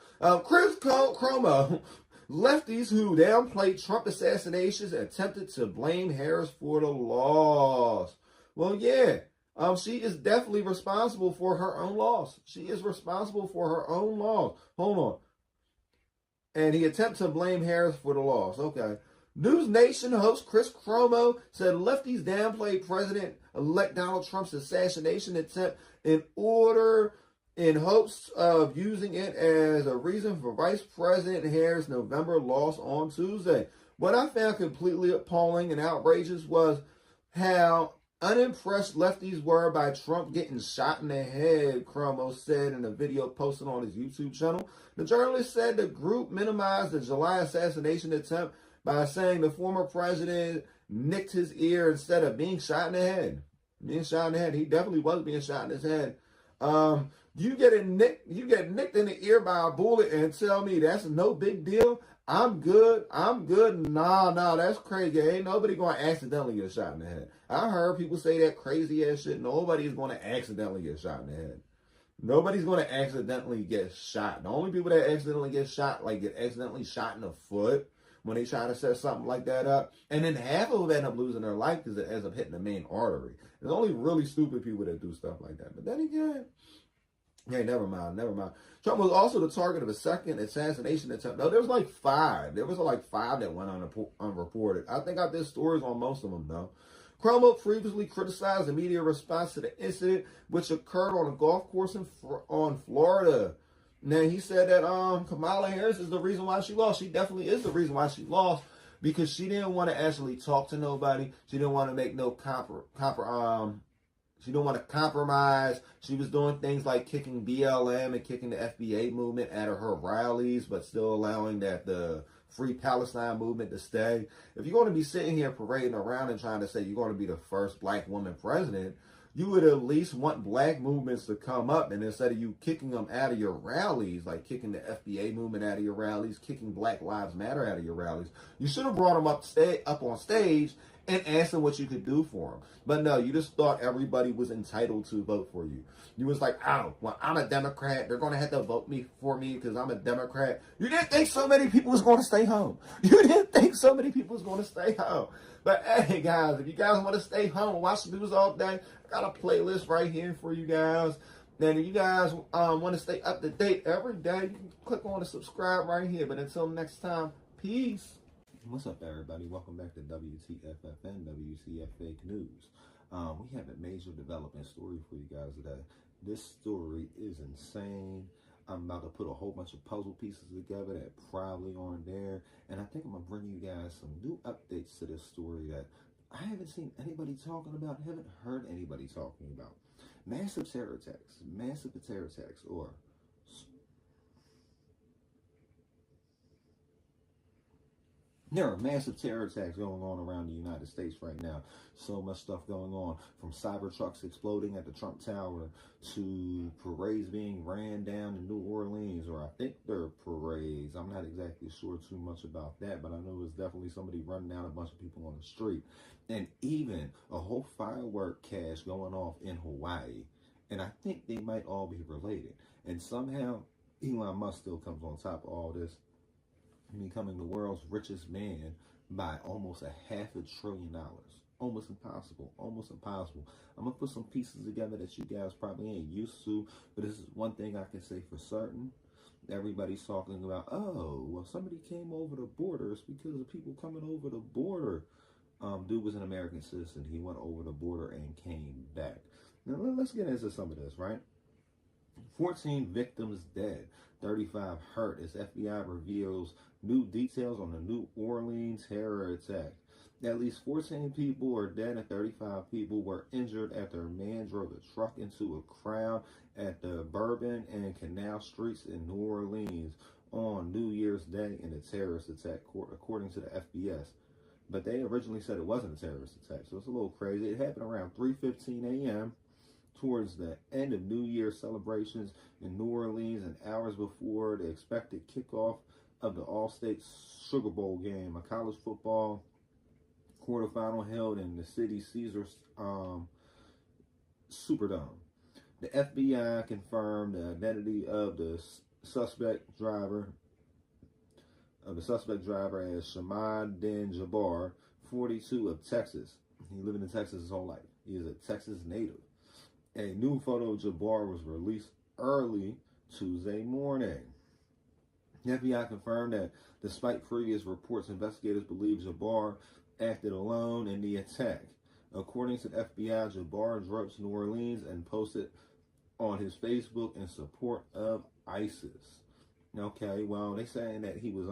Speaker 3: Chris Cuomo. Lefties who downplayed Trump assassinations attempted to blame Harris for the loss. Well, yeah, she is definitely responsible for her own loss. She is responsible for her own loss. Hold on. And he attempted to blame Harris for the loss. Okay. News Nation host Chris Cuomo said lefties downplayed President-elect Donald Trump's assassination attempt in hopes of using it as a reason for Vice President Harris' November loss on Tuesday. What I found completely appalling and outrageous was how unimpressed lefties were by Trump getting shot in the head, Cuomo said in a video posted on his YouTube channel. The journalist said the group minimized the July assassination attempt by saying the former president nicked his ear instead of being shot in the head. He definitely was being shot in his head. You get nicked in the ear by a bullet and tell me that's no big deal? I'm good. Nah, that's crazy. Ain't nobody going to accidentally get shot in the head. I heard people say that crazy ass shit. Nobody's going to accidentally get shot in the head. Nobody's going to accidentally get shot. The only people that accidentally get shot, get accidentally shot in the foot when they try to set something like that up. And then half of them end up losing their life because it ends up hitting the main artery. There's only really stupid people that do stuff like that. But then again, hey, never mind. Trump was also the target of a second assassination attempt. No, there was like 5. There was like 5 that went unreported. I think I did stories on most of them, though. Cuomo previously criticized the media response to the incident, which occurred on a golf course on Florida. Now, he said that Kamala Harris is the reason why she lost. She definitely is the reason why she lost, because she didn't want to actually talk to nobody. She didn't want to make no she didn't want to compromise. She was doing things like kicking BLM and kicking the FBA movement out of her rallies, but still allowing the Free Palestine movement to stay. If you're going to be sitting here parading around and trying to say you're going to be the first black woman president, you would at least want black movements to come up, and instead of you kicking them out of your rallies, like kicking the FBA movement out of your rallies, kicking Black Lives Matter out of your rallies, you should have brought them up on stage and asked them what you could do for them. But no, you just thought everybody was entitled to vote for you. You was like, oh, well, I'm a Democrat. They're going to have to vote for me because I'm a Democrat. You didn't think so many people was going to stay home. But hey, guys, if you guys want to stay home and watch the news all day, I got a playlist right here for you guys. And if you guys want to stay up to date every day, you can click on the subscribe right here. But until next time, peace. What's up, everybody? Welcome back to WTFFN, WCF Fake News. We have a major development story for you guys today. This story is insane. I'm about to put a whole bunch of puzzle pieces together that probably aren't there. And I think I'm going to bring you guys some new updates to this story that I haven't seen anybody talking about, haven't heard anybody talking about. Massive terror attacks, or there are massive terror attacks going on around the United States right now. So much stuff going on, from cyber trucks exploding at the Trump Tower to parades being ran down in New Orleans, or I think they're parades. I'm not exactly sure too much about that, but I know it's definitely somebody running down a bunch of people on the street. And even a whole firework cache going off in Hawaii. And I think they might all be related. And somehow Elon Musk still comes on top of all this, becoming the world's richest man by almost $500 billion. Almost impossible. I'm going to put some pieces together that you guys probably ain't used to, but this is one thing I can say for certain. Everybody's talking about, oh, well, somebody came over the border. It's because of people coming over the border. Dude was an American citizen. He went over the border and came back. Now let's get into some of this, right? 14 victims dead, 35 hurt as FBI reveals new details on the New Orleans terror attack. At least 14 people are dead and 35 people were injured after a man drove a truck into a crowd at the Bourbon and Canal Streets in New Orleans on New Year's Day in a terrorist attack, according to the FBS. But they originally said it wasn't a terrorist attack, so it's a little crazy. It happened around 3:15 a.m. towards the end of New Year's celebrations in New Orleans and hours before the expected kickoff of the All-State Sugar Bowl game, a college football quarterfinal held in the city Caesars Superdome. The FBI confirmed the identity of the suspect driver as Shamad Din Jabbar, 42, of Texas. He lived in Texas his whole life. He is a Texas native. A new photo of Jabbar was released early Tuesday morning. The FBI confirmed that despite previous reports, investigators believe Jabbar acted alone in the attack. According to the FBI, Jabbar drove to New Orleans and posted on his Facebook in support of ISIS. Okay, well, they saying that he was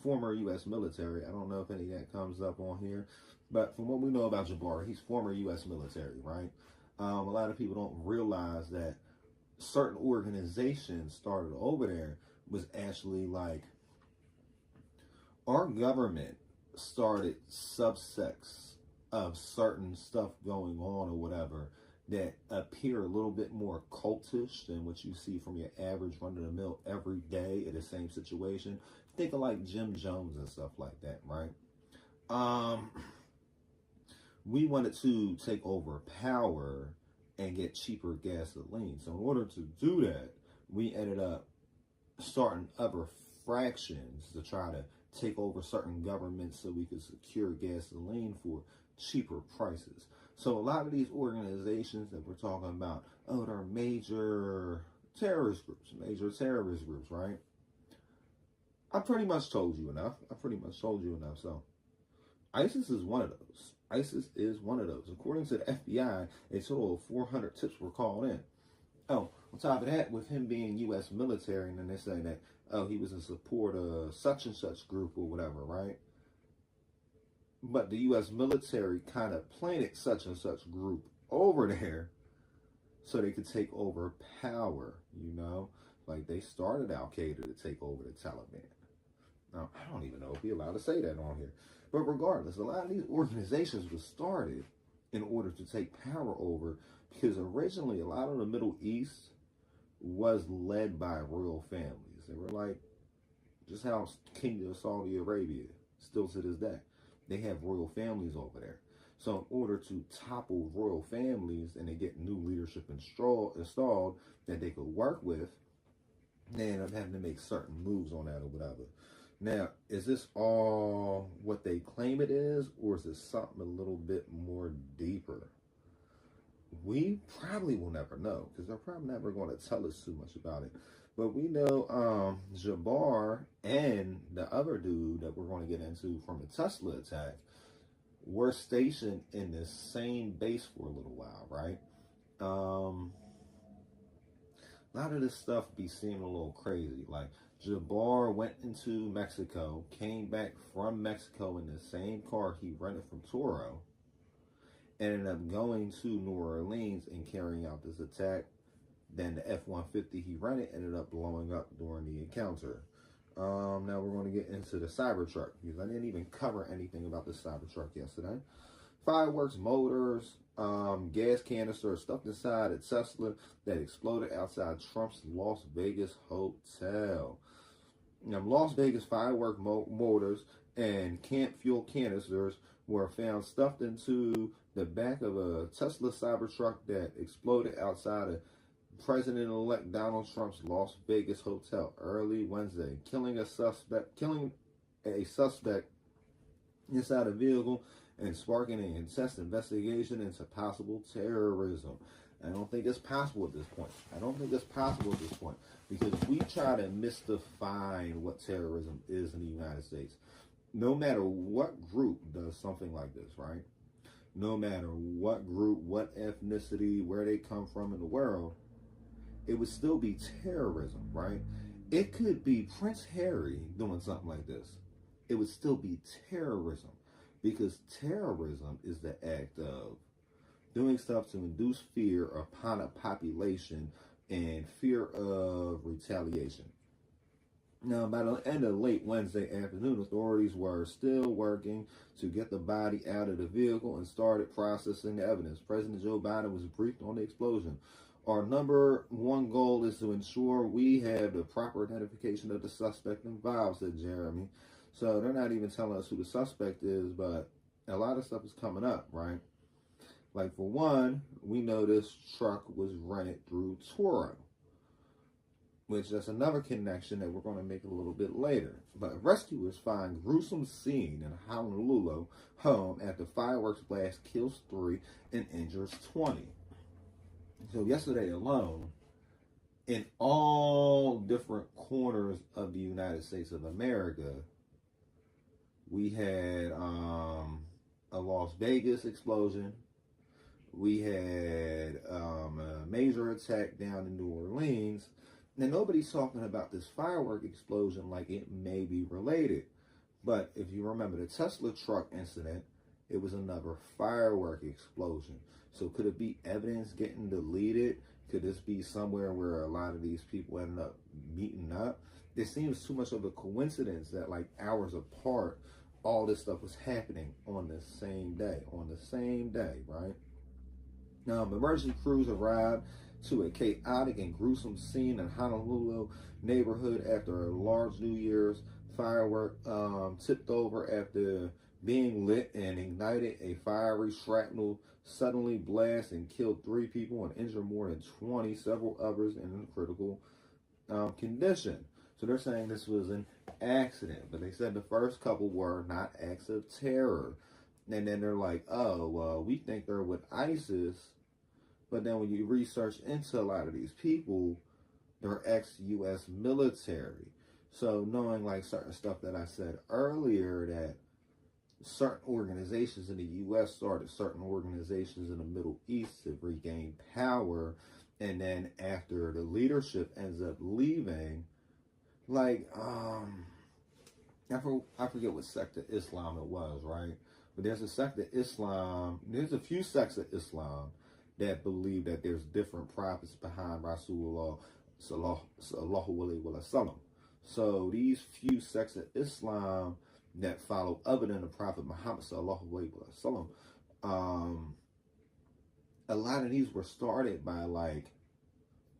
Speaker 3: former U.S. military. I don't know if any of that comes up on here, but from what we know about Jabbar, he's former U.S. military, right? A lot of people don't realize that certain organizations started over there was actually like our government started subsects of certain stuff going on or whatever that appear a little bit more cultish than what you see from your average run-of-the-mill every day in the same situation. Think of like Jim Jones and stuff like that, right? We wanted to take over power and get cheaper gasoline. So in order to do that, we ended up starting other fractions to try to take over certain governments so we could secure gasoline for cheaper prices. So a lot of these organizations that we're talking about, oh, they're major terrorist groups, right? I pretty much told you enough. So ISIS is one of those. According to the FBI, a total of 400 tips were called in. Oh, on top of that, with him being U.S. military, and then they say that, oh, he was in support of such and such group or whatever, right? But the U.S. military kind of planted such and such group over there so they could take over power, you know? Like they started Al-Qaeda to take over the Taliban. Now, I don't even know if we're allowed to say that on here. But regardless, a lot of these organizations were started in order to take power over because originally a lot of the Middle East was led by royal families. They were like, just how Kingdom of Saudi Arabia, still to this day. They have royal families over there. So in order to topple royal families and they get new leadership installed that they could work with, they end up having to make certain moves on that or whatever. Now, is this all what they claim it is, or is it something a little bit more deeper? We probably will never know, because they're probably never going to tell us too much about it. But we know Jabbar and the other dude that we're going to get into from the Tesla attack were stationed in the same base for a little while, right? A lot of this stuff be seeming a little crazy. Like, Jabbar went into Mexico, came back from Mexico in the same car he rented from Toro, ended up going to New Orleans and carrying out this attack. Then the F-150 he rented ended up blowing up during the encounter. Now we're going to get into the Cybertruck, because I didn't even cover anything about the Cybertruck yesterday. Fireworks, motors, gas canister stuffed inside a Tesla that exploded outside Trump's Las Vegas hotel. Now, Las Vegas firework motors and camp fuel canisters were found stuffed into the back of a Tesla Cybertruck that exploded outside of President-elect Donald Trump's Las Vegas hotel early Wednesday, killing a suspect inside a vehicle and sparking an intense investigation into possible terrorism. I don't think it's possible at this point. Because we try to mystify what terrorism is in the United States. no matter what group does something like this, right? No matter what group, what ethnicity, where they come from in the world, it would still be terrorism, right? It could be Prince Harry doing something like this. It would still be terrorism, because terrorism is the act of doing stuff to induce fear upon a population and fear of retaliation. Now, by the end of late Wednesday afternoon, authorities were still working to get the body out of the vehicle and started processing the evidence. President Joe Biden was briefed on the explosion. Our number one goal is to ensure we have the proper identification of the suspect involved, said Jeremy. So they're not even telling us who the suspect is, but a lot of stuff is coming up, right? Like, for one, we know this truck was rented through Turo, which that's another connection that we're going to make a little bit later. But rescuers find gruesome scene in Honolulu home after fireworks blast kills 3 and injures 20. So yesterday alone, in all different corners of the United States of America, we had a Las Vegas explosion. We had a major attack down in New Orleans. Now, nobody's talking about this firework explosion like it may be related. But if you remember the Tesla truck incident, it was another firework explosion. So could it be evidence getting deleted? Could this be somewhere where a lot of these people end up meeting up? It seems too much of a coincidence that, like, hours apart, all this stuff was happening on the same day, right? Now, emergency crews arrived to a chaotic and gruesome scene in Honolulu neighborhood after a large New Year's firework tipped over after being lit and ignited. A fiery shrapnel suddenly blast and killed 3 people and injured more than 20, several others in critical condition. So they're saying this was an accident, but they said the first couple were not acts of terror. And then they're like, oh, well, we think they're with ISIS. But then when you research into a lot of these people, they're ex-U.S. military. So knowing, like, certain stuff that I said earlier, that certain organizations in the U.S. started certain organizations in the Middle East to regain power. And then after the leadership ends up leaving, like, I forget what sect of Islam it was, right? But there's a sect of Islam, there's a few sects of Islam that believe that there's different prophets behind Rasulullah sallallahu alaihi wasallam. So these few sects of Islam that follow other than the Prophet Muhammad sallallahu alaihi wasallam, a lot of these were started by, like,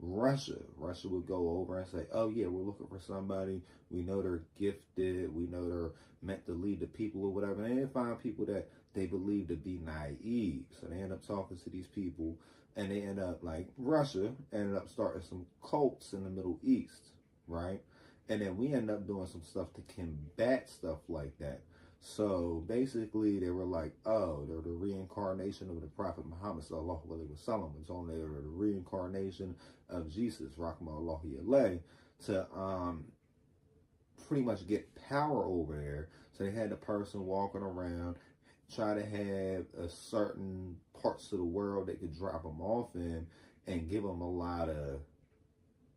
Speaker 3: Russia. Russia would go over and say, oh yeah, we're looking for somebody. We know they're gifted. We know they're meant to lead the people or whatever. And they find people that they believe to be naive. So they end up talking to these people, and they end up, like Russia, ended up starting some cults in the Middle East, right? And then we end up doing some stuff to combat stuff like that. So basically, they were like, oh, they're the reincarnation of the Prophet Muhammad sallallahu alaihi wasallam. It's only the reincarnation of Jesus, rahmatullahi alayhi, to pretty much get power over there. So they had the person walking around, try to have a certain parts of the world they could drop them off in, and give them a lot of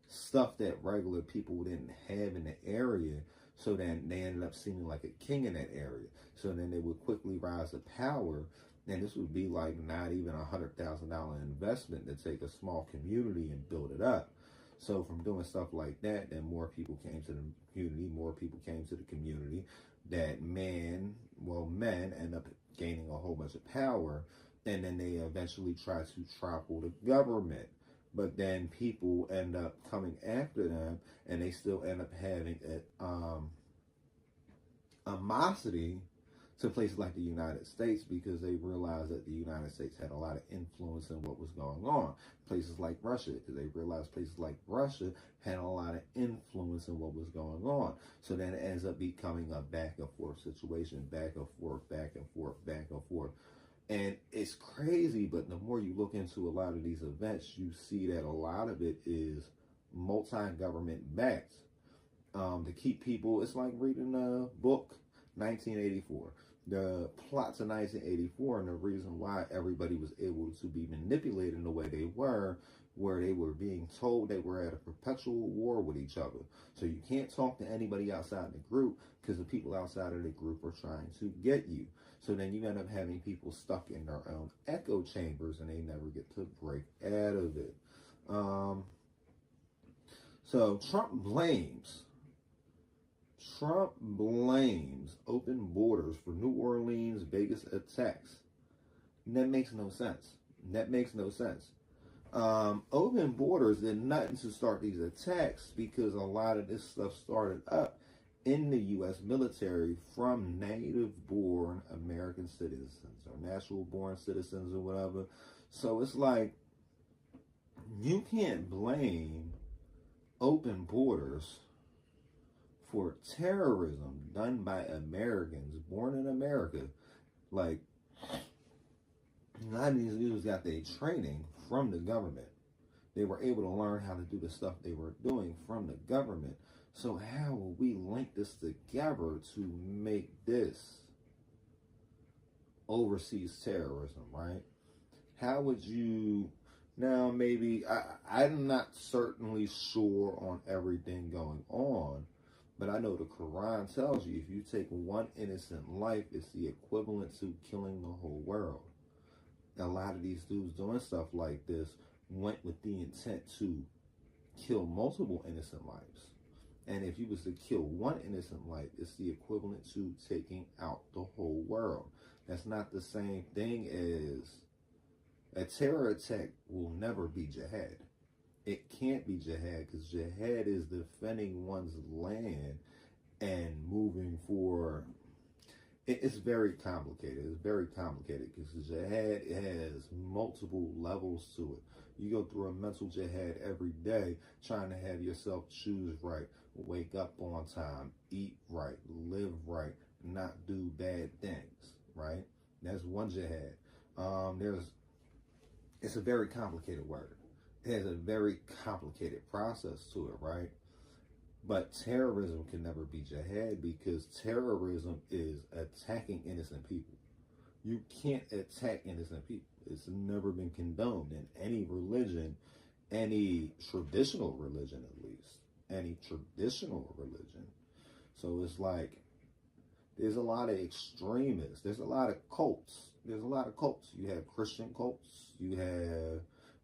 Speaker 3: stuff that regular people didn't have in the area. So then they ended up seeming like a king in that area. So then they would quickly rise to power. And this would be like not even $100,000 investment to take a small community and build it up. So from doing stuff like that, then more people came to the community, more people came to the community, that men end up gaining a whole bunch of power. And then they eventually try to topple the government. But then people end up coming after them, and they still end up having animosity to places like the United States, because they realized that the United States had a lot of influence in what was going on. Places like Russia, because they realized places like Russia had a lot of influence in what was going on. So then it ends up becoming a back and forth situation, back and forth, back and forth, back and forth. And it's crazy, but the more you look into a lot of these events, you see that a lot of it is multi-government backed to keep people. It's like reading a book 1984. The plots of 1984 and the reason why everybody was able to be manipulated in the way they were, where they were being told they were at a perpetual war with each other. So you can't talk to anybody outside the group because the people outside of the group are trying to get you. So then you end up having people stuck in their own echo chambers and they never get to break out of it. So Trump blames open borders for New Orleans, Vegas attacks. And that makes no sense. Open borders did nothing to start these attacks because a lot of this stuff started up in the U.S. military from native-born American citizens or natural-born citizens or whatever. So it's like you can't blame open borders for terrorism done by Americans born in America. Like, a lot of these dudes got their training from the government. They were able to learn how to do the stuff they were doing from the government. So how will we link this together to make this overseas terrorism, right? How would you... Now, maybe, I'm not certainly sure on everything going on, but I know the Quran tells you if you take one innocent life, it's the equivalent to killing the whole world. A lot of these dudes doing stuff like this went with the intent to kill multiple innocent lives. And if you was to kill one innocent life, it's the equivalent to taking out the whole world. That's not the same thing as... A terror attack will never be jihad. It can't be jihad because jihad is defending one's land and moving for... It's very complicated. It's very complicated because jihad has multiple levels to it. You go through a mental jihad every day trying to have yourself choose right, wake up on time, eat right, live right, not do bad things, right? That's one jihad. It's a very complicated word. It has a very complicated process to it, right? But terrorism can never be jihad because terrorism is attacking innocent people. You can't attack innocent people. It's never been condoned in any religion, any traditional religion at least, any traditional religion. So it's like, there's a lot of extremists. There's a lot of cults. You have Christian cults. You have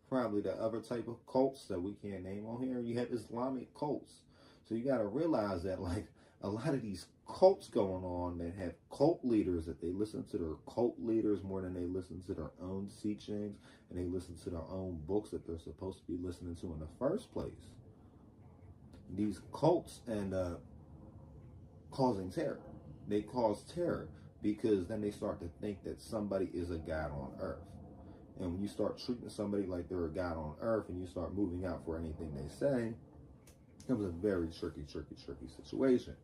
Speaker 3: probably the other type of cults that we can't name on here. You have Islamic cults. So you got to realize that, like, a lot of these cults going on that have cult leaders, that they listen to their cult leaders more than they listen to their own teachings, and they listen to their own books that they're supposed to be listening to in the first place. These cults end up causing terror. They cause terror because then they start to think that somebody is a god on earth. And when you start treating somebody like they're a god on earth and you start moving out for anything they say, it becomes a very tricky situation.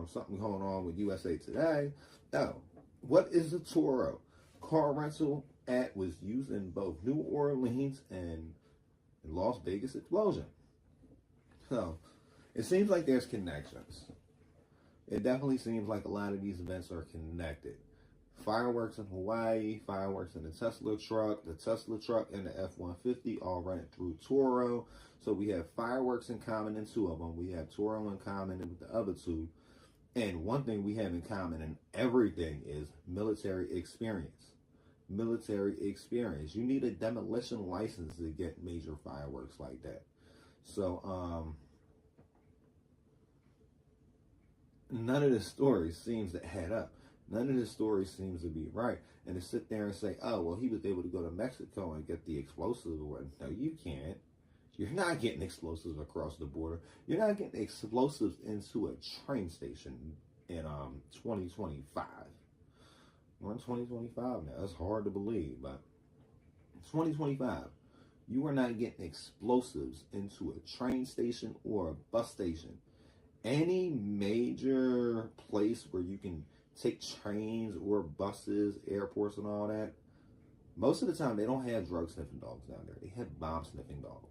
Speaker 3: Something going on with USA Today. Oh, what is the Toro? Car rental app was used in both New Orleans and Las Vegas explosion. So, it seems like there's connections. It definitely seems like a lot of these events are connected. Fireworks in Hawaii, fireworks in the Tesla truck and the F-150 all running through Toro. So we have fireworks in common in two of them. We have Toro in common with the other two. And one thing we have in common in everything is military experience. Military experience. You need a demolition license to get major fireworks like that. So, none of the stories seems to add up. None of the stories seems to be right. And to sit there and say, oh, well, he was able to go to Mexico and get the explosives. No, you can't. You're not getting explosives across the border. You're not getting explosives into a train station in 2025. We're in 2025 now. That's hard to believe, but 2025. You are not getting explosives into a train station or a bus station. Any major place where you can take trains or buses, airports and all that, most of the time they don't have drug sniffing dogs down there. They have bomb sniffing dogs.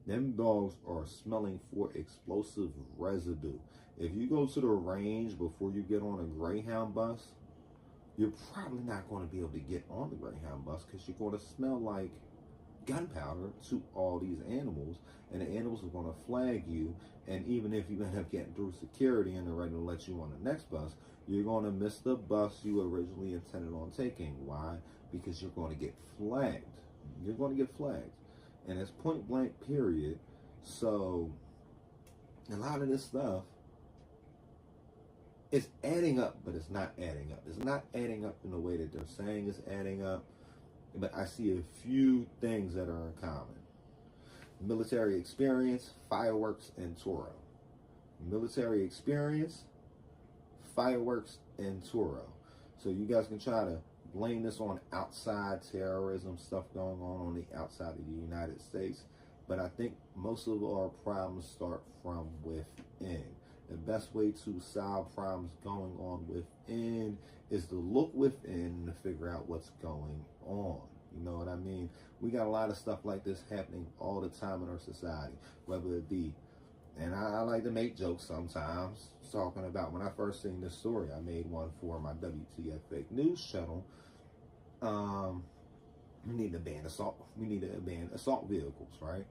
Speaker 3: Them dogs are smelling for explosive residue. If you go to the range before you get on a Greyhound bus, you're probably not going to be able to get on the Greyhound bus because you're going to smell like gunpowder to all these animals, and the animals are going to flag you. And even if you end up getting through security and they're ready to let you on the next bus, you're going to miss the bus you originally intended on taking. Why? Because you're going to get flagged. You're going to get flagged, and it's point blank period. So a lot of this stuff is adding up, but it's not adding up. It's not adding up in the way that they're saying it's adding up. But I see a few things that are in common. Military experience, fireworks, and Toro. Military experience, fireworks, and Toro. So you guys can try to blame this on outside terrorism, stuff going on the outside of the United States. But I think most of our problems start from within. The best way to solve problems going on within is to look within to figure out what's going on. You know what I mean? We got a lot of stuff like this happening all the time in our society, whether it be, and I like to make jokes sometimes, talking about when I first seen this story, I made one for my WTFFN news channel. We need to ban assault vehicles, right?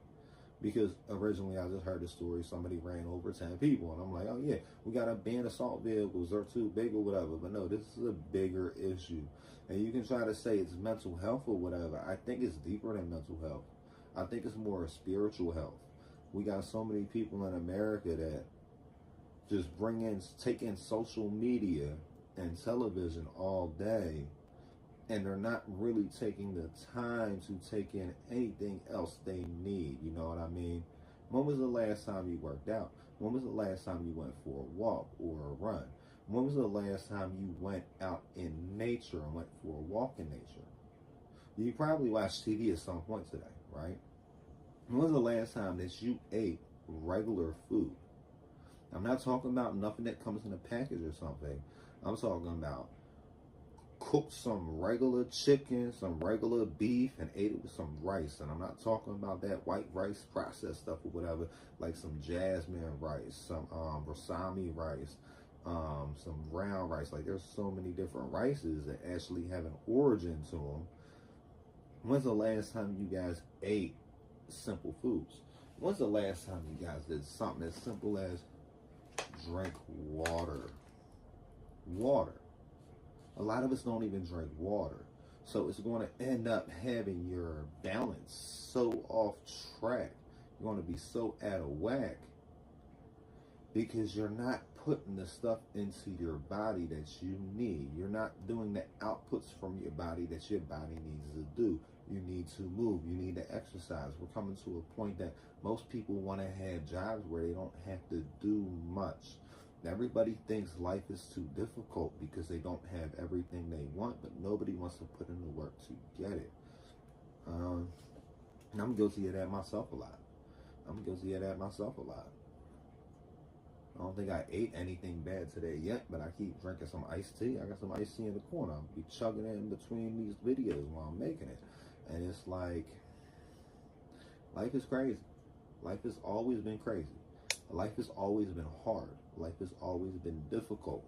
Speaker 3: Because originally I just heard the story, somebody ran over 10 people, and I'm like, oh yeah, we gotta ban assault vehicles, they're too big or whatever. But no, this is a bigger issue. And you can try to say it's mental health or whatever. I think it's deeper than mental health. I think it's more spiritual health. We got so many people in America that just take in social media and television all day, and they're not really taking the time to take in anything else they need. You know what I mean? When was the last time you worked out? When was the last time you went for a walk or a run? When was the last time you went out in nature and went for a walk in nature? You probably watched TV at some point today, right? When was the last time that you ate regular food? I'm not talking about nothing that comes in a package or something. I'm talking about cooked some regular chicken, some regular beef, and ate it with some rice. And I'm not talking about that white rice processed stuff or whatever, like some jasmine rice, some basmati rice, some brown rice. Like, there's so many different rices that actually have an origin to them. When's the last time you guys ate simple foods? When's the last time you guys did something as simple as drink water? Water. A lot of us don't even drink water. So it's going to end up having your balance so off track. You're going to be so out of whack because you're not putting the stuff into your body that you need. You're not doing the outputs from your body that your body needs to do. You need to move. You need to exercise. We're coming to a point that most people want to have jobs where they don't have to do much. Everybody thinks life is too difficult because they don't have everything they want, but nobody wants to put in the work to get it. And I'm guilty of that myself a lot. I don't think I ate anything bad today yet, but I keep drinking some iced tea. I got some iced tea in the corner. I'll be chugging it in between these videos while I'm making it. And it's like, life is crazy. Life has always been crazy. Life has always been hard. Life has always been difficult.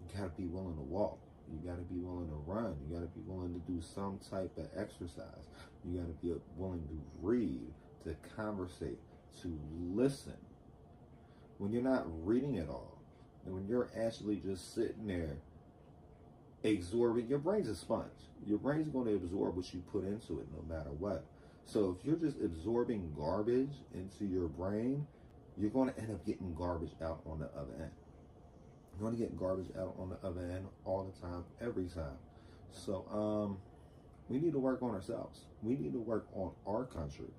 Speaker 3: You gotta be willing to walk. You gotta be willing to run. You gotta be willing to do some type of exercise. You gotta be willing to read, to conversate, to listen. When you're not reading at all, and when you're actually just sitting there absorbing, your brain's a sponge. Your brain's going to absorb what you put into it no matter what. So if you're just absorbing garbage into your brain, you're going to end up getting garbage out on the other end. You're going to get garbage out on the other end all the time, every time. So we need to work on ourselves. We need to work on our country.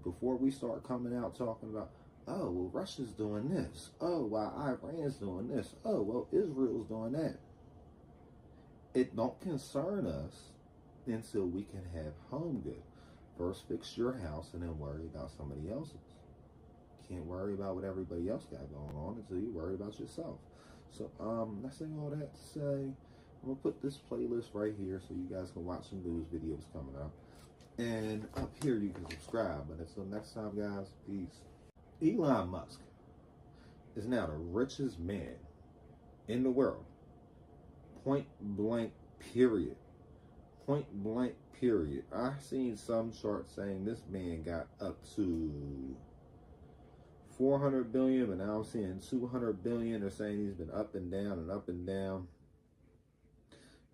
Speaker 3: Before we start coming out talking about, oh, well, Russia's doing this. Oh, well, Iran's doing this. Oh, well, Israel's doing that. It don't concern us until we can have home good. First fix your house and then worry about somebody else's. Can't worry about what everybody else got going on until you worry about yourself. So, I'm saying all that to say, I'm going to put this playlist right here so you guys can watch some news videos coming up. And up here you can subscribe. But until next time, guys, peace. Elon Musk is now the richest man in the world. Point blank, period. Point blank, period. I've seen some charts saying this man got up to 400 billion, but now I'm seeing 200 billion. They're saying he's been up and down and up and down.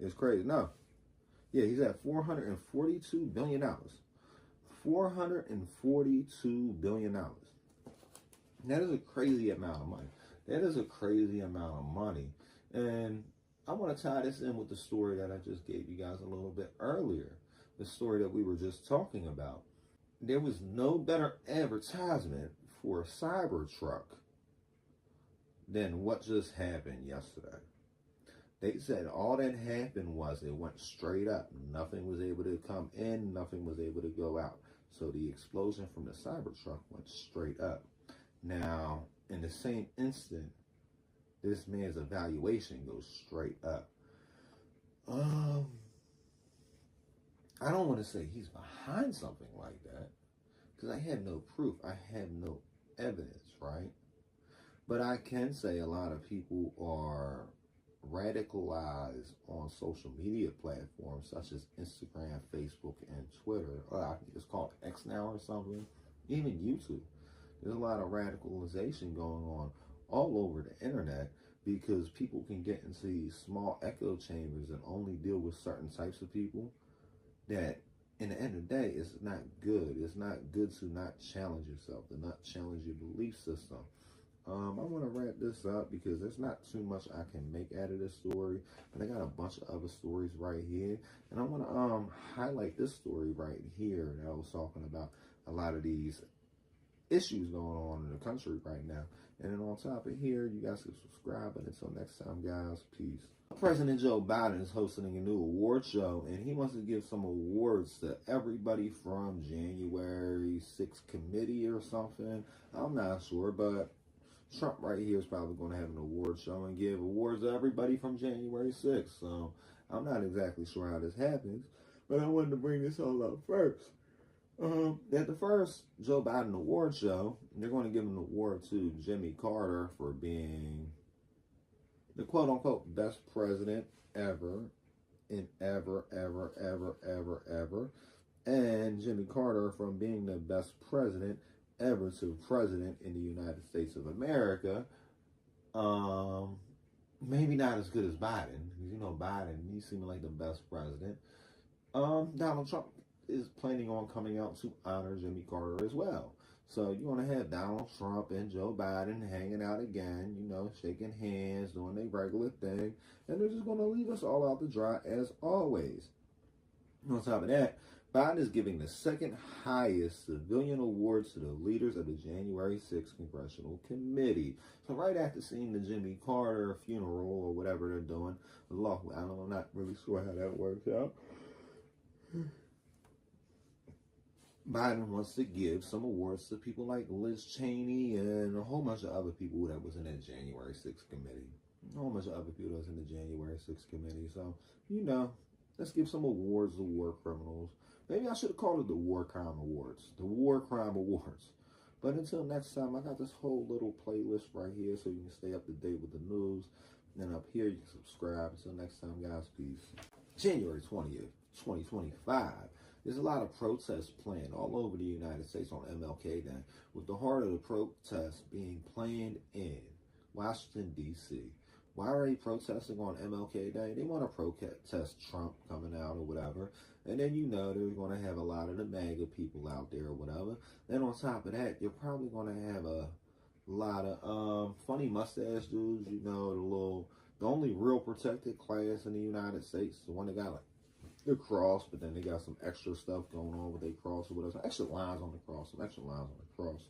Speaker 3: It's crazy. No. Yeah, he's at $442 billion. $442 billion. That is a crazy amount of money. That is a crazy amount of money. And I want to tie this in with the story that I just gave you guys a little bit earlier. The story that we were just talking about. There was no better advertisement for a Cybertruck than what just happened yesterday. They said all that happened was it went straight up. Nothing was able to come in, nothing was able to go out. So the explosion from the Cybertruck went straight up. Now, in the same instant, this man's evaluation goes straight up. I don't want to say he's behind something like that, because I have no proof. I have no evidence, right? But I can say a lot of people are radicalized on social media platforms such as Instagram, Facebook, and Twitter. I think it's called X now or something. Even YouTube. There's a lot of radicalization going on all over the internet because people can get into these small echo chambers and only deal with certain types of people that, in the end of the day, is not good. It's not good to not challenge yourself, to not challenge your belief system. I want to wrap this up because there's not too much I can make out of this story, but I got a bunch of other stories right here, and I want to highlight this story right here that I was talking about. A lot of these issues going on in the country right now, and then on top of here, you guys can subscribe. And until next time, guys, peace. President Joe Biden is hosting a new award show, and he wants to give some awards to everybody from January 6th committee or something. I'm not sure, but Trump right here is probably going to have an award show and give awards to everybody from January 6th. So I'm not exactly sure how this happens, but I wanted to bring this all up first. At the first Joe Biden award show, they're going to give an award to Jimmy Carter for being the quote-unquote best president ever, and ever, and Jimmy Carter from being the best president ever to president in the United States of America. Maybe not as good as Biden, because you know Biden, he seemed like the best president. Donald Trump is planning on coming out to honor Jimmy Carter as well. So you want to have Donald Trump and Joe Biden hanging out again, you know, shaking hands, doing their regular thing, and they're just going to leave us all out to dry as always. On top of that, Biden is giving the second highest civilian awards to the leaders of the January 6th Congressional Committee. So right after seeing the Jimmy Carter funeral or whatever they're doing, I'm not really sure how that works out. Biden wants to give some awards to people like Liz Cheney and a whole bunch of other people that was in that January 6th committee. A whole bunch of other people that was in the January 6th committee. So, you know, let's give some awards to war criminals. Maybe I should have called it the War Crime Awards. The War Crime Awards. But until next time, I got this whole little playlist right here so you can stay up to date with the news. And up here, you can subscribe. Until next time, guys, peace. January 20th, 2025. There's a lot of protests planned all over the United States on MLK Day, with the heart of the protests being planned in Washington, D.C. Why are they protesting on MLK Day? They want to protest Trump coming out or whatever. And then, you know, they're going to have a lot of the MAGA people out there or whatever. Then on top of that, you're probably going to have a lot of funny mustache dudes, you know, the only real protected class in the United States, the one that got like the cross, but then they got some extra stuff going on with their cross or whatever. Extra lines on the cross, some extra lines on the cross.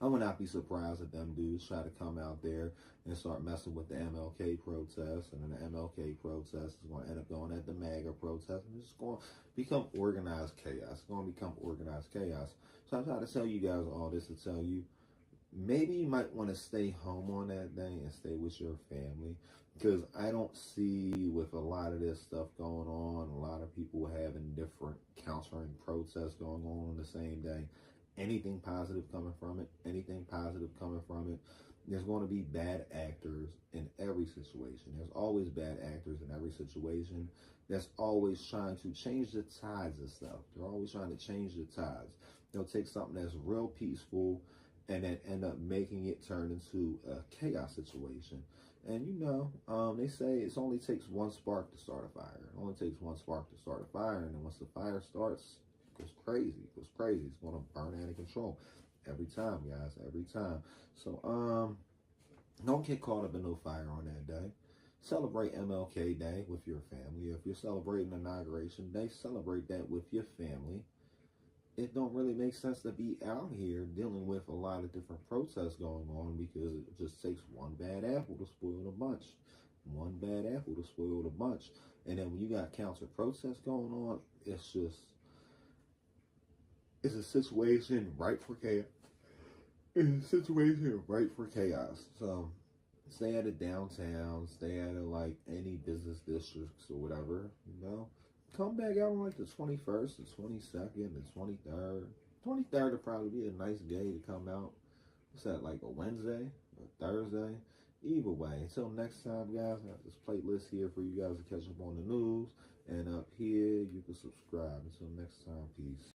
Speaker 3: I would not be surprised if them dudes try to come out there and start messing with the MLK protest, and then the MLK protest is going to end up going at the MAGA protest, and it's going to become organized chaos. It's going to become organized chaos. So I'm trying to tell you guys all this to tell you, maybe you might want to stay home on that day and stay with your family. because I don't see with a lot of this stuff going on, a lot of people having different countering protests going on the same day, anything positive coming from it, anything positive coming from it. There's going to be bad actors in every situation. There's always bad actors in every situation that's always trying to change the tides of stuff. They're always trying to change the tides. They'll take something that's real peaceful and then end up making it turn into a chaos situation. And they say it only takes one spark to start a fire. It only takes one spark to start a fire, and then once the fire starts, it goes crazy. It goes crazy. It's gonna burn out of control every time, guys. Every time. So don't get caught up in no fire on that day. Celebrate MLK Day with your family. If you're celebrating Inauguration Day, celebrate that with your family. It don't really make sense to be out here dealing with a lot of different protests going on because it just takes one bad apple to spoil the bunch. One bad apple to spoil the bunch. And then when you got counter protests going on, it's a situation ripe for chaos. It's a situation ripe for chaos. So stay out of downtown, stay out of like any business districts or whatever, Come back out on like the 21st, the 22nd, the 23rd. 23rd would probably be a nice day to come out. What's that, like a Wednesday, a Thursday? Either way, until next time, guys, I have this playlist here for you guys to catch up on the news. And up here, you can subscribe. Until next time, peace.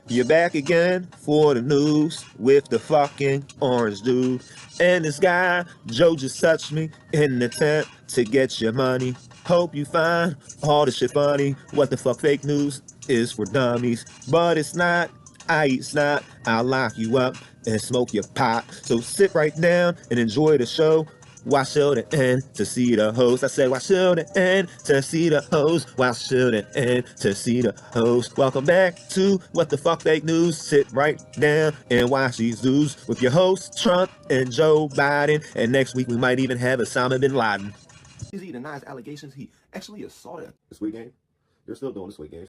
Speaker 2: You're back again for the news with the fucking orange dude. And this guy, Joe, just touched me in an attempt to get your money. Hope you find all the shit funny. What the fuck fake news is for dummies. But it's not. I eat snot. I'll lock you up and smoke your pot. So sit right down and enjoy the show. Watch till the end to see the host. I said, watch till the end to see the host. Watch till the end to see the host. Welcome back to What the Fuck Fake News. Sit right down and watch these dudes with your hosts, Trump and Joe Biden. And next week we might even have Osama bin Laden.
Speaker 3: He denies allegations he actually assaulted. The Squid Game? They're still doing the Squid Game.